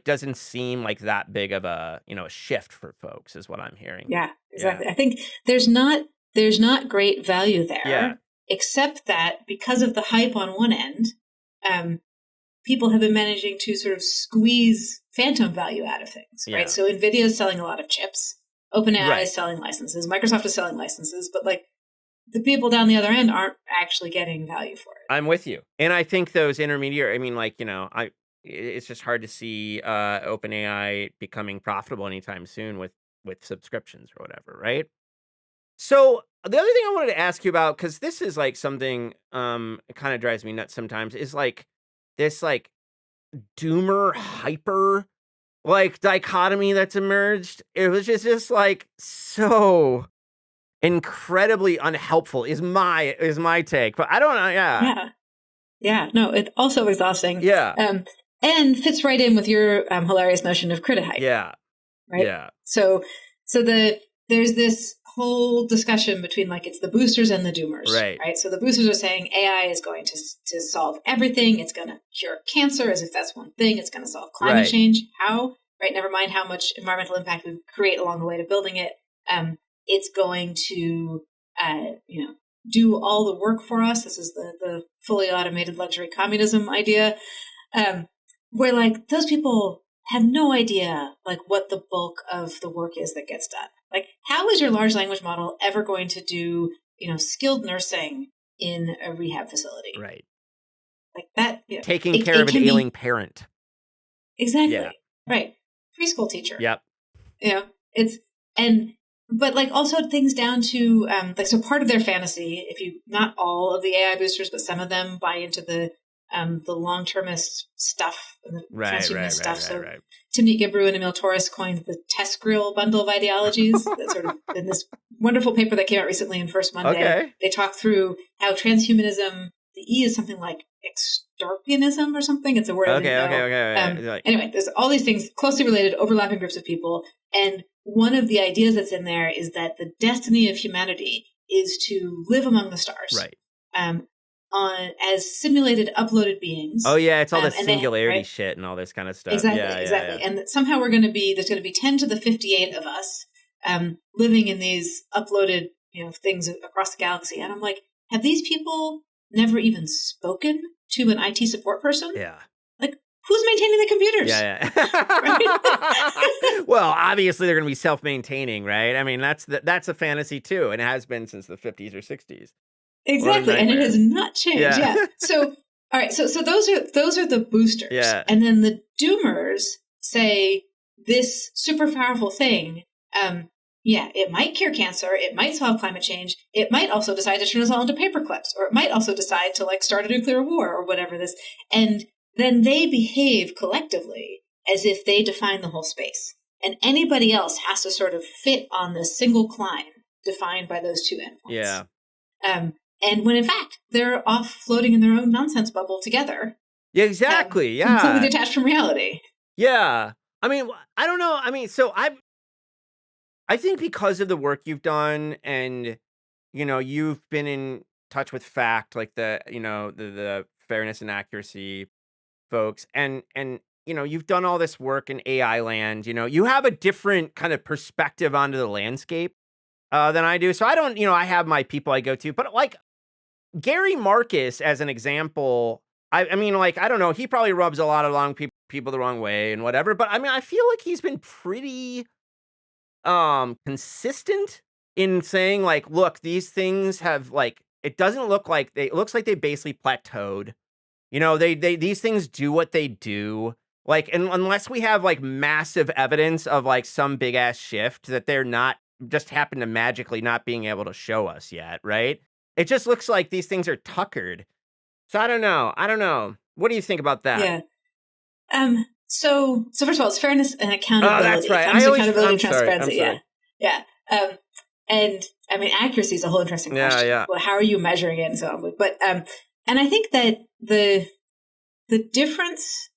doesn't seem like that big of a, a shift for folks, is what I'm hearing. Yeah, exactly. Yeah. I think there's not great value there. Yeah. Except that because of the hype on one end, people have been managing to sort of squeeze phantom value out of things, right? So NVIDIA is selling a lot of chips. OpenAI is selling licenses. Microsoft is selling licenses. But, like, the people down the other end aren't actually getting value for it. I'm with you. And I think those intermediate, I mean, like, it's just hard to see OpenAI becoming profitable anytime soon with subscriptions or whatever, right? So the other thing I wanted to ask you about, because this is like something it kind of drives me nuts sometimes, is like this like doomer hyper like dichotomy that's emerged. It was just like so incredibly unhelpful is my take. But I don't know. Yeah. No, it's also exhausting. Yeah. And fits right in with your hilarious notion of critihype. Yeah. Right. Yeah. So there's this whole discussion between, like, it's the boosters and the doomers, right? So the boosters are saying AI is going to solve everything. It's going to cure cancer, as if that's one thing. It's going to solve climate change. How? Right? Never mind how much environmental impact we create along the way to building it. It's going to, do all the work for us. This is the fully automated luxury communism idea, where, like, those people have no idea, like, what the bulk of the work is that gets done. Like, how is your large language model ever going to do, skilled nursing in a rehab facility? Right. Like that. Taking care of an ailing parent. Exactly. Yeah. Right. Preschool teacher. Yep. But, like, also things down to, so part of their fantasy, not all of the AI boosters, but some of them buy into the long-termist stuff, and the transhumanist stuff. So Timnit Gebru and Emil Torres coined the test grill bundle of ideologies. That sort of, in this wonderful paper that came out recently in First Monday, they talk through how transhumanism, the E is something like extorpianism or something. It's a word I didn't know. Anyway, there's all these things closely related, overlapping groups of people. And one of the ideas that's in there is that the destiny of humanity is to live among the stars. Right. As simulated uploaded beings. Oh yeah, it's all the singularity shit and all this kind of stuff. Exactly. Yeah. And somehow there's going to be 10 to the 58 of us living in these uploaded, things across the galaxy. And I'm like, have these people never even spoken to an IT support person? Yeah. Like, who's maintaining the computers? Yeah. Well, obviously they're going to be self-maintaining, right? I mean, that's a fantasy too, and it has been since the 50s or 60s. Exactly, and it has not changed. Yeah. So, all right. So those are the boosters. Yeah. And then the doomers say this super powerful thing, it might cure cancer, it might solve climate change, it might also decide to turn us all into paper clips, or it might also decide to like start a nuclear war or whatever this. And then they behave collectively as if they define the whole space. And anybody else has to sort of fit on this single climb defined by those two endpoints. Yeah. And when in fact, they're off floating in their own nonsense bubble together. Yeah, exactly. Yeah. Completely detached from reality. Yeah. I mean, I don't know. I mean, so I think because of the work you've done and, you've been in touch with fact, like the fairness and accuracy folks, and you've done all this work in AI land, you have a different kind of perspective onto the landscape than I do. So I don't, I have my people I go to, but like Gary Marcus as an example, I mean, like, I don't know, he probably rubs a lot of people the wrong way and whatever, but I mean, I feel like he's been pretty consistent in saying like, look, these things have like, it doesn't look like it looks like they basically plateaued. These things do what they do. Like, and unless we have like massive evidence of like some big ass shift that they're not just happen to magically not being able to show us yet, right? It just looks like these things are tuckered. So I don't know. What do you think about that? Yeah. So first of all, it's fairness and accountability. Oh, that's right. Accountability and transparency. Sorry. Yeah. And I mean, accuracy is a whole interesting question. Yeah. Well, how are you measuring it and so on? But and I think that the difference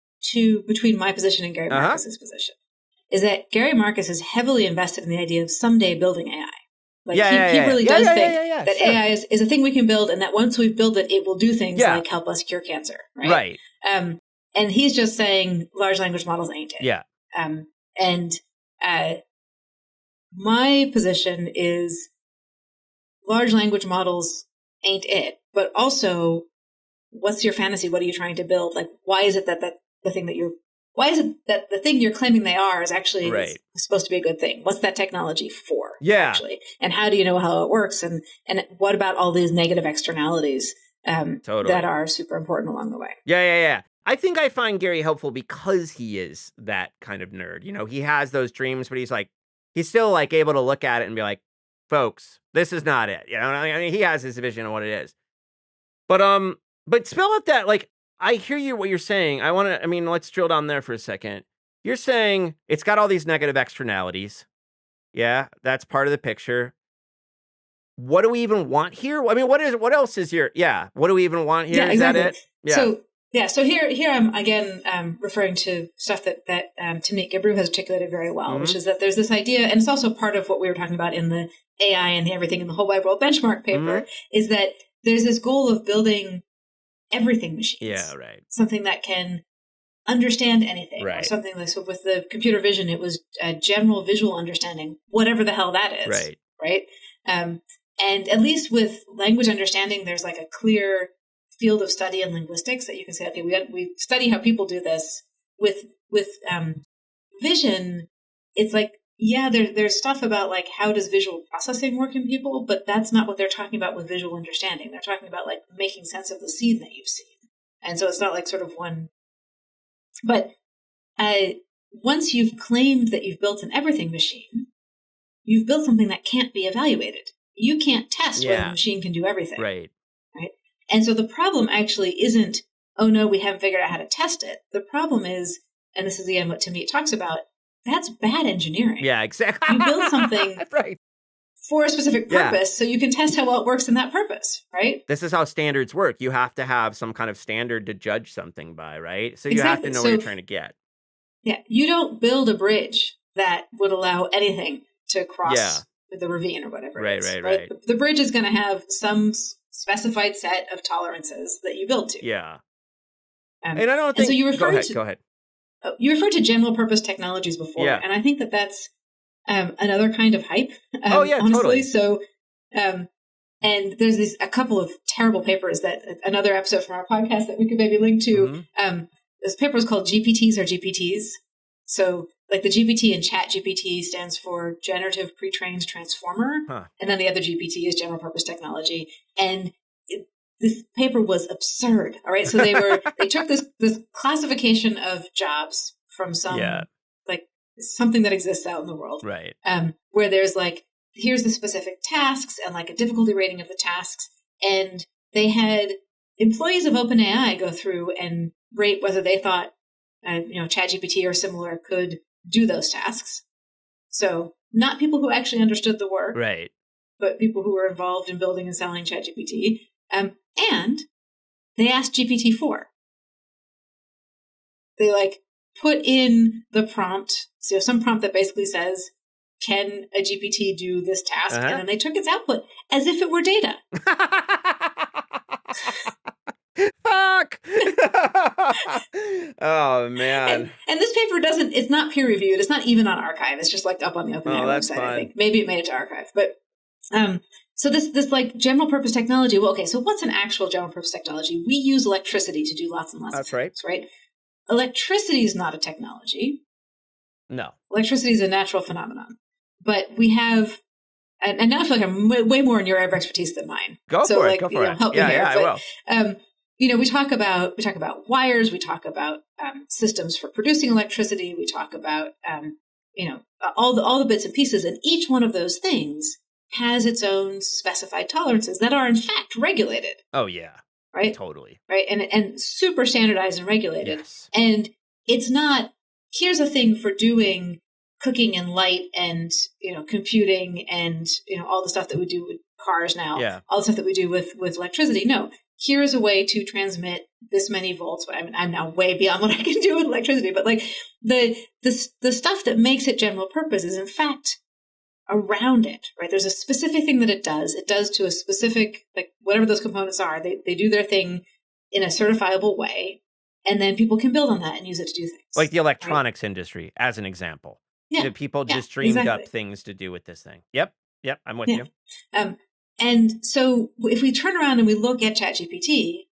between my position and Gary Marcus's position is that Gary Marcus is heavily invested in the idea of someday building AI. Like he really does think that sure. AI is a thing we can build, and that once we've built it, it will do things like help us cure cancer. Right. And he's just saying large language models ain't it. Yeah. And my position is large language models ain't it, but also what's your fantasy? What are you trying to build? Like, why is it that the thing you're claiming they are is actually supposed to be a good thing? What's that technology for? Yeah. Actually, and how do you know how it works? And what about all these negative externalities that are super important along the way? Yeah. I think I find Gary helpful because he is that kind of nerd. He has those dreams, but he's still like able to look at it and be like, folks, this is not it. I mean, he has his vision of what it is. But spell out that, like, I hear what you're saying. Let's drill down there for a second. You're saying it's got all these negative externalities. Yeah, that's part of the picture. What do we even want here? I mean, what else is here? Yeah, what do we even want here? Yeah, exactly. Is that it? Yeah. So here I'm again referring to stuff that Timnit Gebru has articulated very well, which is that there's this idea, and it's also part of what we were talking about in the AI and the Everything in the Whole Wide World benchmark paper, is that there's this goal of building everything machines. Yeah, right. Something that can understand anything. Right. Or something like, so with the computer vision, it was a general visual understanding, whatever the hell that is. Right. Right. And at least with language understanding, there's like a clear field of study in linguistics that you can say, okay, we study how people do this. With vision, it's like, yeah, there's stuff about like how does visual processing work in people, but that's not what they're talking about with visual understanding. They're talking about like making sense of the scene that you've seen. And so it's not like sort of one. But once you've claimed that you've built an everything machine, you've built something that can't be evaluated. You can't test whether the machine can do everything. Right. And so the problem actually isn't, oh no, we haven't figured out how to test it. The problem is, and this is again what Timnit talks about, that's bad engineering. Yeah, exactly. You build something for a specific purpose so you can test how well it works in that purpose, right? This is how standards work. You have to have some kind of standard to judge something by, right? So you have to know what you're trying to get. Yeah, you don't build a bridge that would allow anything to cross the ravine or whatever it is. Right. The bridge is going to have some specified set of tolerances that you build to. Yeah. And I don't think... So you referred go ahead. You referred to general purpose technologies before, and I think that that's another kind of hype. Honestly. Totally. So, and there's a couple of terrible papers that another episode from our podcast that we could maybe link to. This paper is called GPTs or GPTs. So, like the GPT in Chat GPT stands for Generative Pre-trained Transformer, and then the other GPT is General Purpose Technology. And this paper was absurd. All right, so they took this classification of jobs from some like something that exists out in the world. Right. Where there's like, here's the specific tasks and like a difficulty rating of the tasks. And they had employees of OpenAI go through and rate whether they thought, ChatGPT or similar could do those tasks. So not people who actually understood the work, right, but people who were involved in building and selling ChatGPT. And they asked GPT-4. They like put in the prompt, so some prompt that basically says, can a GPT do this task? And then they took its output as if it were data. Fuck! Oh, man. And this paper it's not peer reviewed. It's not even on archive. It's just like up on the OpenAI website, I think. Maybe it made it to archive. But so this like general purpose technology, well, okay, so what's an actual general purpose technology? We use electricity to do lots and lots of things, right? Electricity is not a technology. No. Electricity is a natural phenomenon. But we have, and now I feel like I'm way more in your area of expertise than mine. Go for it. Help me here. I will. We talk about wires. We talk about systems for producing electricity. We talk about all the bits and pieces, and each one of those things has its own specified tolerances that are in fact regulated. Oh yeah, right, totally, right, and super standardized and regulated. Yes. And it's not. Here's a thing for doing cooking and light and computing and all the stuff that we do with cars now. Yeah. All the stuff that we do with electricity. No. Here is a way to transmit this many volts. I mean, I'm now way beyond what I can do with electricity, but like the stuff that makes it general purpose is in fact around it, right? There's a specific thing that it does. It does to a specific, like whatever those components are, they do their thing in a certifiable way, and then people can build on that and use it to do things. Like the electronics industry, as an example. Yeah. People just dreamed up things to do with this thing. Yep, I'm with you. And so if we turn around and we look at ChatGPT,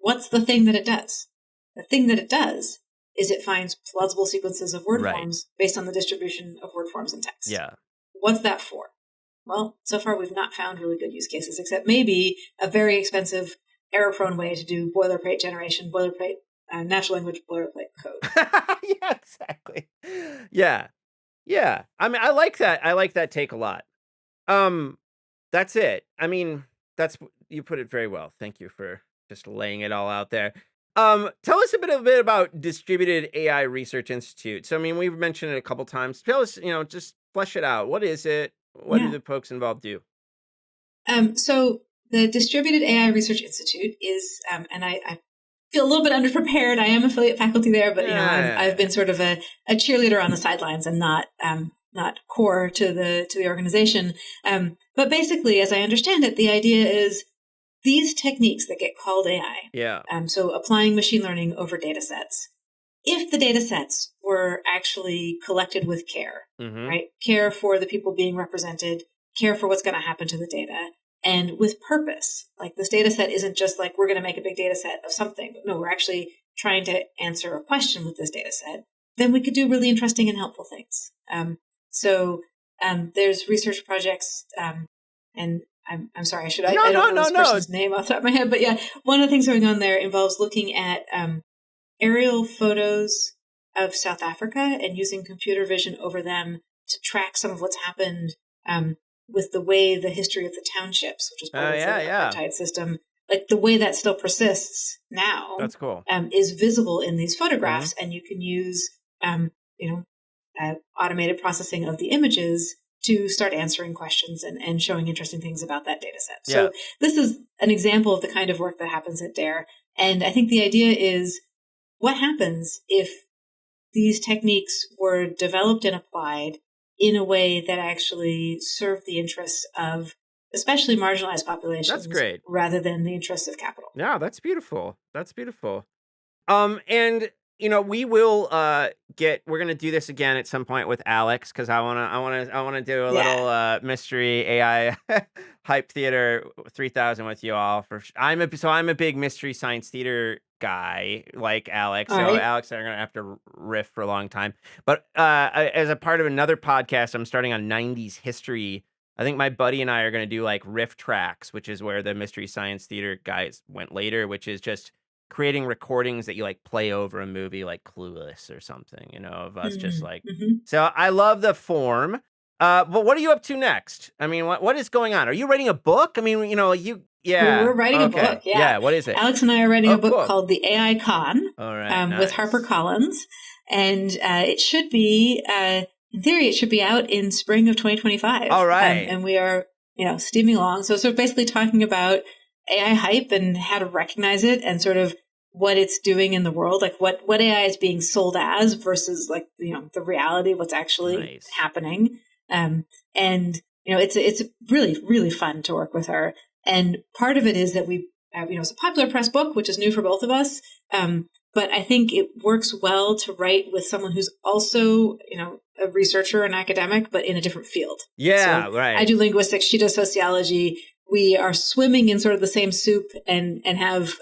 what's the thing that it does? The thing that it does is it finds plausible sequences of word forms based on the distribution of word forms in text. Yeah. What's that for? Well, so far we've not found really good use cases, except maybe a very expensive, error-prone way to do boilerplate generation, natural language boilerplate code. Yeah, exactly. Yeah. I mean, I like that. I like that take a lot. That's it. I mean, you put it very well. Thank you for just laying it all out there. Tell us a bit about Distributed AI Research Institute. So, I mean, we've mentioned it a couple times. Tell us, just flesh it out. What is it? What do the folks involved do? So the Distributed AI Research Institute is, and I feel a little bit underprepared. I am affiliate faculty there, but I've been sort of a cheerleader on the sidelines and not core to the organization. But basically, as I understand it, the idea is these techniques that get called AI. Yeah. So applying machine learning over data sets. If the data sets were actually collected with care, right? Care for the people being represented, care for what's going to happen to the data, and with purpose. Like this data set isn't just like we're going to make a big data set of something. No, we're actually trying to answer a question with this data set. Then we could do really interesting and helpful things. So there's research projects, and I'm sorry, I don't know this person's name off the top of my head, but yeah, one of the things going on there involves looking at aerial photos of South Africa and using computer vision over them to track some of what's happened with the way the history of the townships, which is part of the apartheid system, like the way that still persists now. That's cool. Is visible in these photographs, and you can use automated processing of the images to start answering questions and showing interesting things about that data set. So this is an example of the kind of work that happens at DARE. And I think the idea is what happens if these techniques were developed and applied in a way that actually served the interests of especially marginalized populations. That's great. Rather than the interests of capital. Yeah, that's beautiful. And we will we're going to do this again at some point with Alex, because I want to do a little mystery AI hype theater 3000 with you all. I'm a big mystery science theater guy like Alex. All so right. Alex and I are going to have to riff for a long time. But as a part of another podcast, I'm starting on 90s history. I think my buddy and I are going to do like riff tracks, which is where the mystery science theater guys went later, which is just creating recordings that you like play over a movie like Clueless or something, of us just like. So I love the form. But what are you up to next? I mean, what is going on? Are you writing a book? I mean, yeah. We're writing a book. Yeah. Yeah. What is it? Alex and I are writing a book called The AI Con. All right. Nice. With HarperCollins. And it should be, in theory, it should be out in spring of 2025. All right. And we are, steaming along. So basically talking about AI hype and how to recognize it and sort of what it's doing in the world, like what AI is being sold as versus like, the reality of what's actually happening. And it's really, really fun to work with her. And part of it is that we, it's a popular press book, which is new for both of us. But I think it works well to write with someone who's also, a researcher and academic, but in a different field. Yeah, so right. I do linguistics. She does sociology. We are swimming in sort of the same soup and have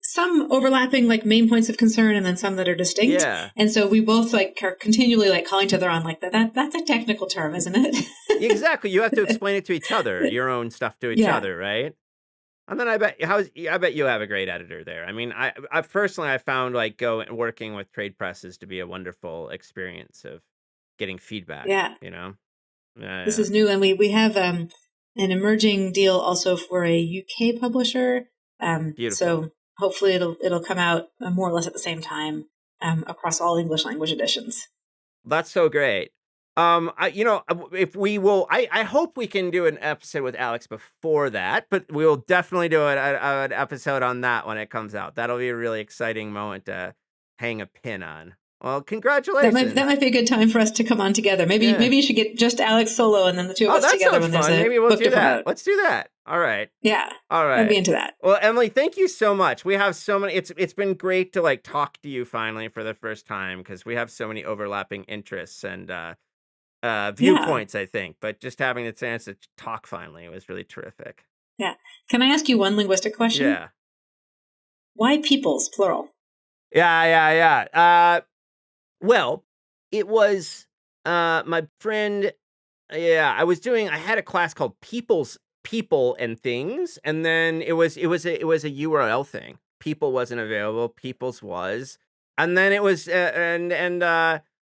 some overlapping like main points of concern and then some that are distinct. Yeah. And so we both like are continually like calling each other on like that's a technical term, isn't it? Exactly. You have to explain it to each other, your own stuff to each other, right? And then I bet you have a great editor there. I mean, I personally I found like working with trade presses to be a wonderful experience of getting feedback. Yeah. This is new, and we have an emerging deal also for a UK publisher. Beautiful. So hopefully it'll come out more or less at the same time across all English language editions. That's so great. If we will, I hope we can do an episode with Alex before that, but we will definitely do an episode on that when it comes out. That'll be a really exciting moment to hang a pin on. Well, congratulations. That might be a good time for us to come on together. Maybe you should get just Alex solo and then the two of us together when there's a Maybe we'll book do to that. promote. Let's do that. All right. Yeah. All right. I'd be into that. Well, Emily, thank you so much. We have so many. It's been great to like talk to you finally for the first time because we have so many overlapping interests and viewpoints, I think. But just having the chance to talk finally was really terrific. Yeah. Can I ask you one linguistic question? Yeah. Why peoples, plural? Yeah. Well, it was my friend. Yeah, I had a class called People and Things, and then it was a URL thing. People wasn't available. Peoples was, and then it was and it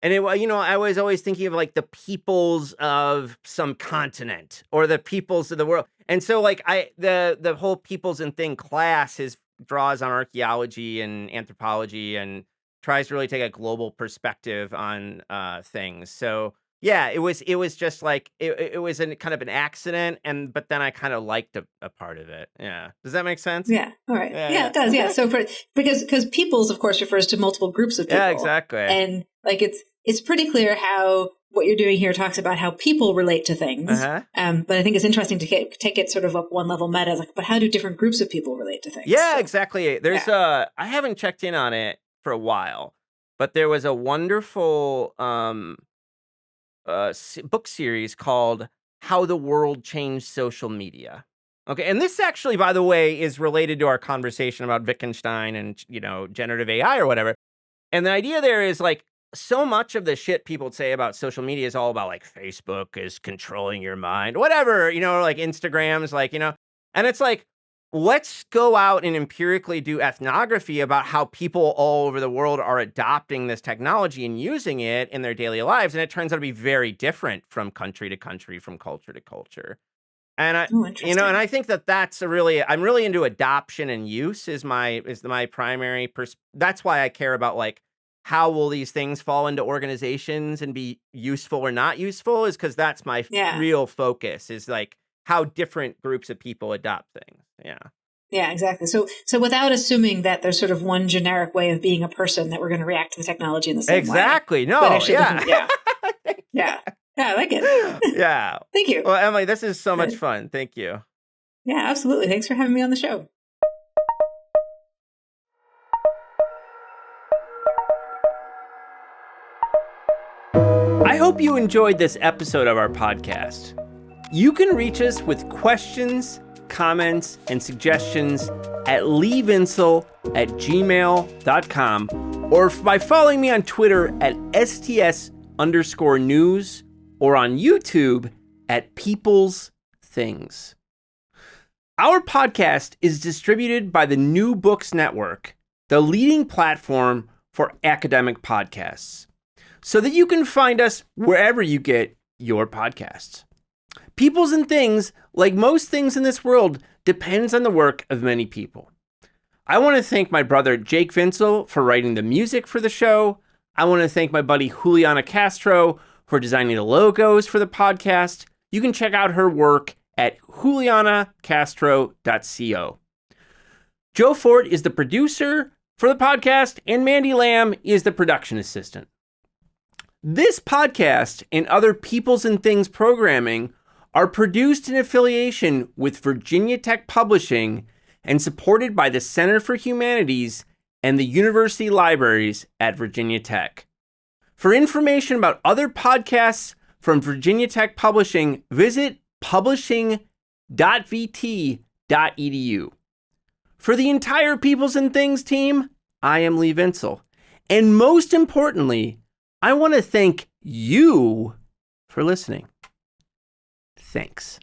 I was always thinking of like the peoples of some continent or the peoples of the world, and so like the whole peoples and thing class draws on archaeology and anthropology and tries to really take a global perspective on things. So yeah, it was just like it was kind of an accident, but then I kind of liked a part of it. Yeah, does that make sense? Yeah. All right. Yeah, it does. Yeah. So because peoples, of course, refers to multiple groups of people. Yeah, exactly. And like it's pretty clear how what you're doing here talks about how people relate to things. Uh-huh. But I think it's interesting to take it sort of up one level meta. Like, but how do different groups of people relate to things? Yeah, exactly. There's I haven't checked in on it for a while, but there was a wonderful book series called How the World Changed Social Media. Okay, and this actually, by the way, is related to our conversation about Wittgenstein and, generative AI or whatever. And the idea there is like so much of the shit people say about social media is all about like Facebook is controlling your mind, whatever, like Instagram's like, and it's like, let's go out and empirically do ethnography about how people all over the world are adopting this technology and using it in their daily lives. And it turns out to be very different from country to country, from culture to culture. And and I think that's I'm really into adoption and use is my primary that's why I care about like, how will these things fall into organizations and be useful or not useful is because that's my real focus is like how different groups of people adopt things. Yeah. Yeah, exactly. So without assuming that there's sort of one generic way of being a person that we're going to react to the technology in the same way. Exactly. No. Yeah. Yeah, I like it. Yeah. Thank you. Well, Emily, this is so much fun. Thank you. Yeah, absolutely. Thanks for having me on the show. I hope you enjoyed this episode of our podcast. You can reach us with questions, comments, and suggestions at leevinsel@gmail.com or by following me on Twitter at STS_news or on YouTube at People's Things. Our podcast is distributed by the New Books Network, the leading platform for academic podcasts, so that you can find us wherever you get your podcasts. Peoples and Things, like most things in this world, depends on the work of many people. I want to thank my brother Jake Vinsel for writing the music for the show. I want to thank my buddy Juliana Castro for designing the logos for the podcast. You can check out her work at julianacastro.co. Joe Fort is the producer for the podcast, and Mandy Lamb is the production assistant. This podcast and other Peoples and Things programming are produced in affiliation with Virginia Tech Publishing and supported by the Center for Humanities and the University Libraries at Virginia Tech. For information about other podcasts from Virginia Tech Publishing, visit publishing.vt.edu. For the entire Peoples and Things team, I am Lee Vinsel. And most importantly, I want to thank you for listening. Thanks.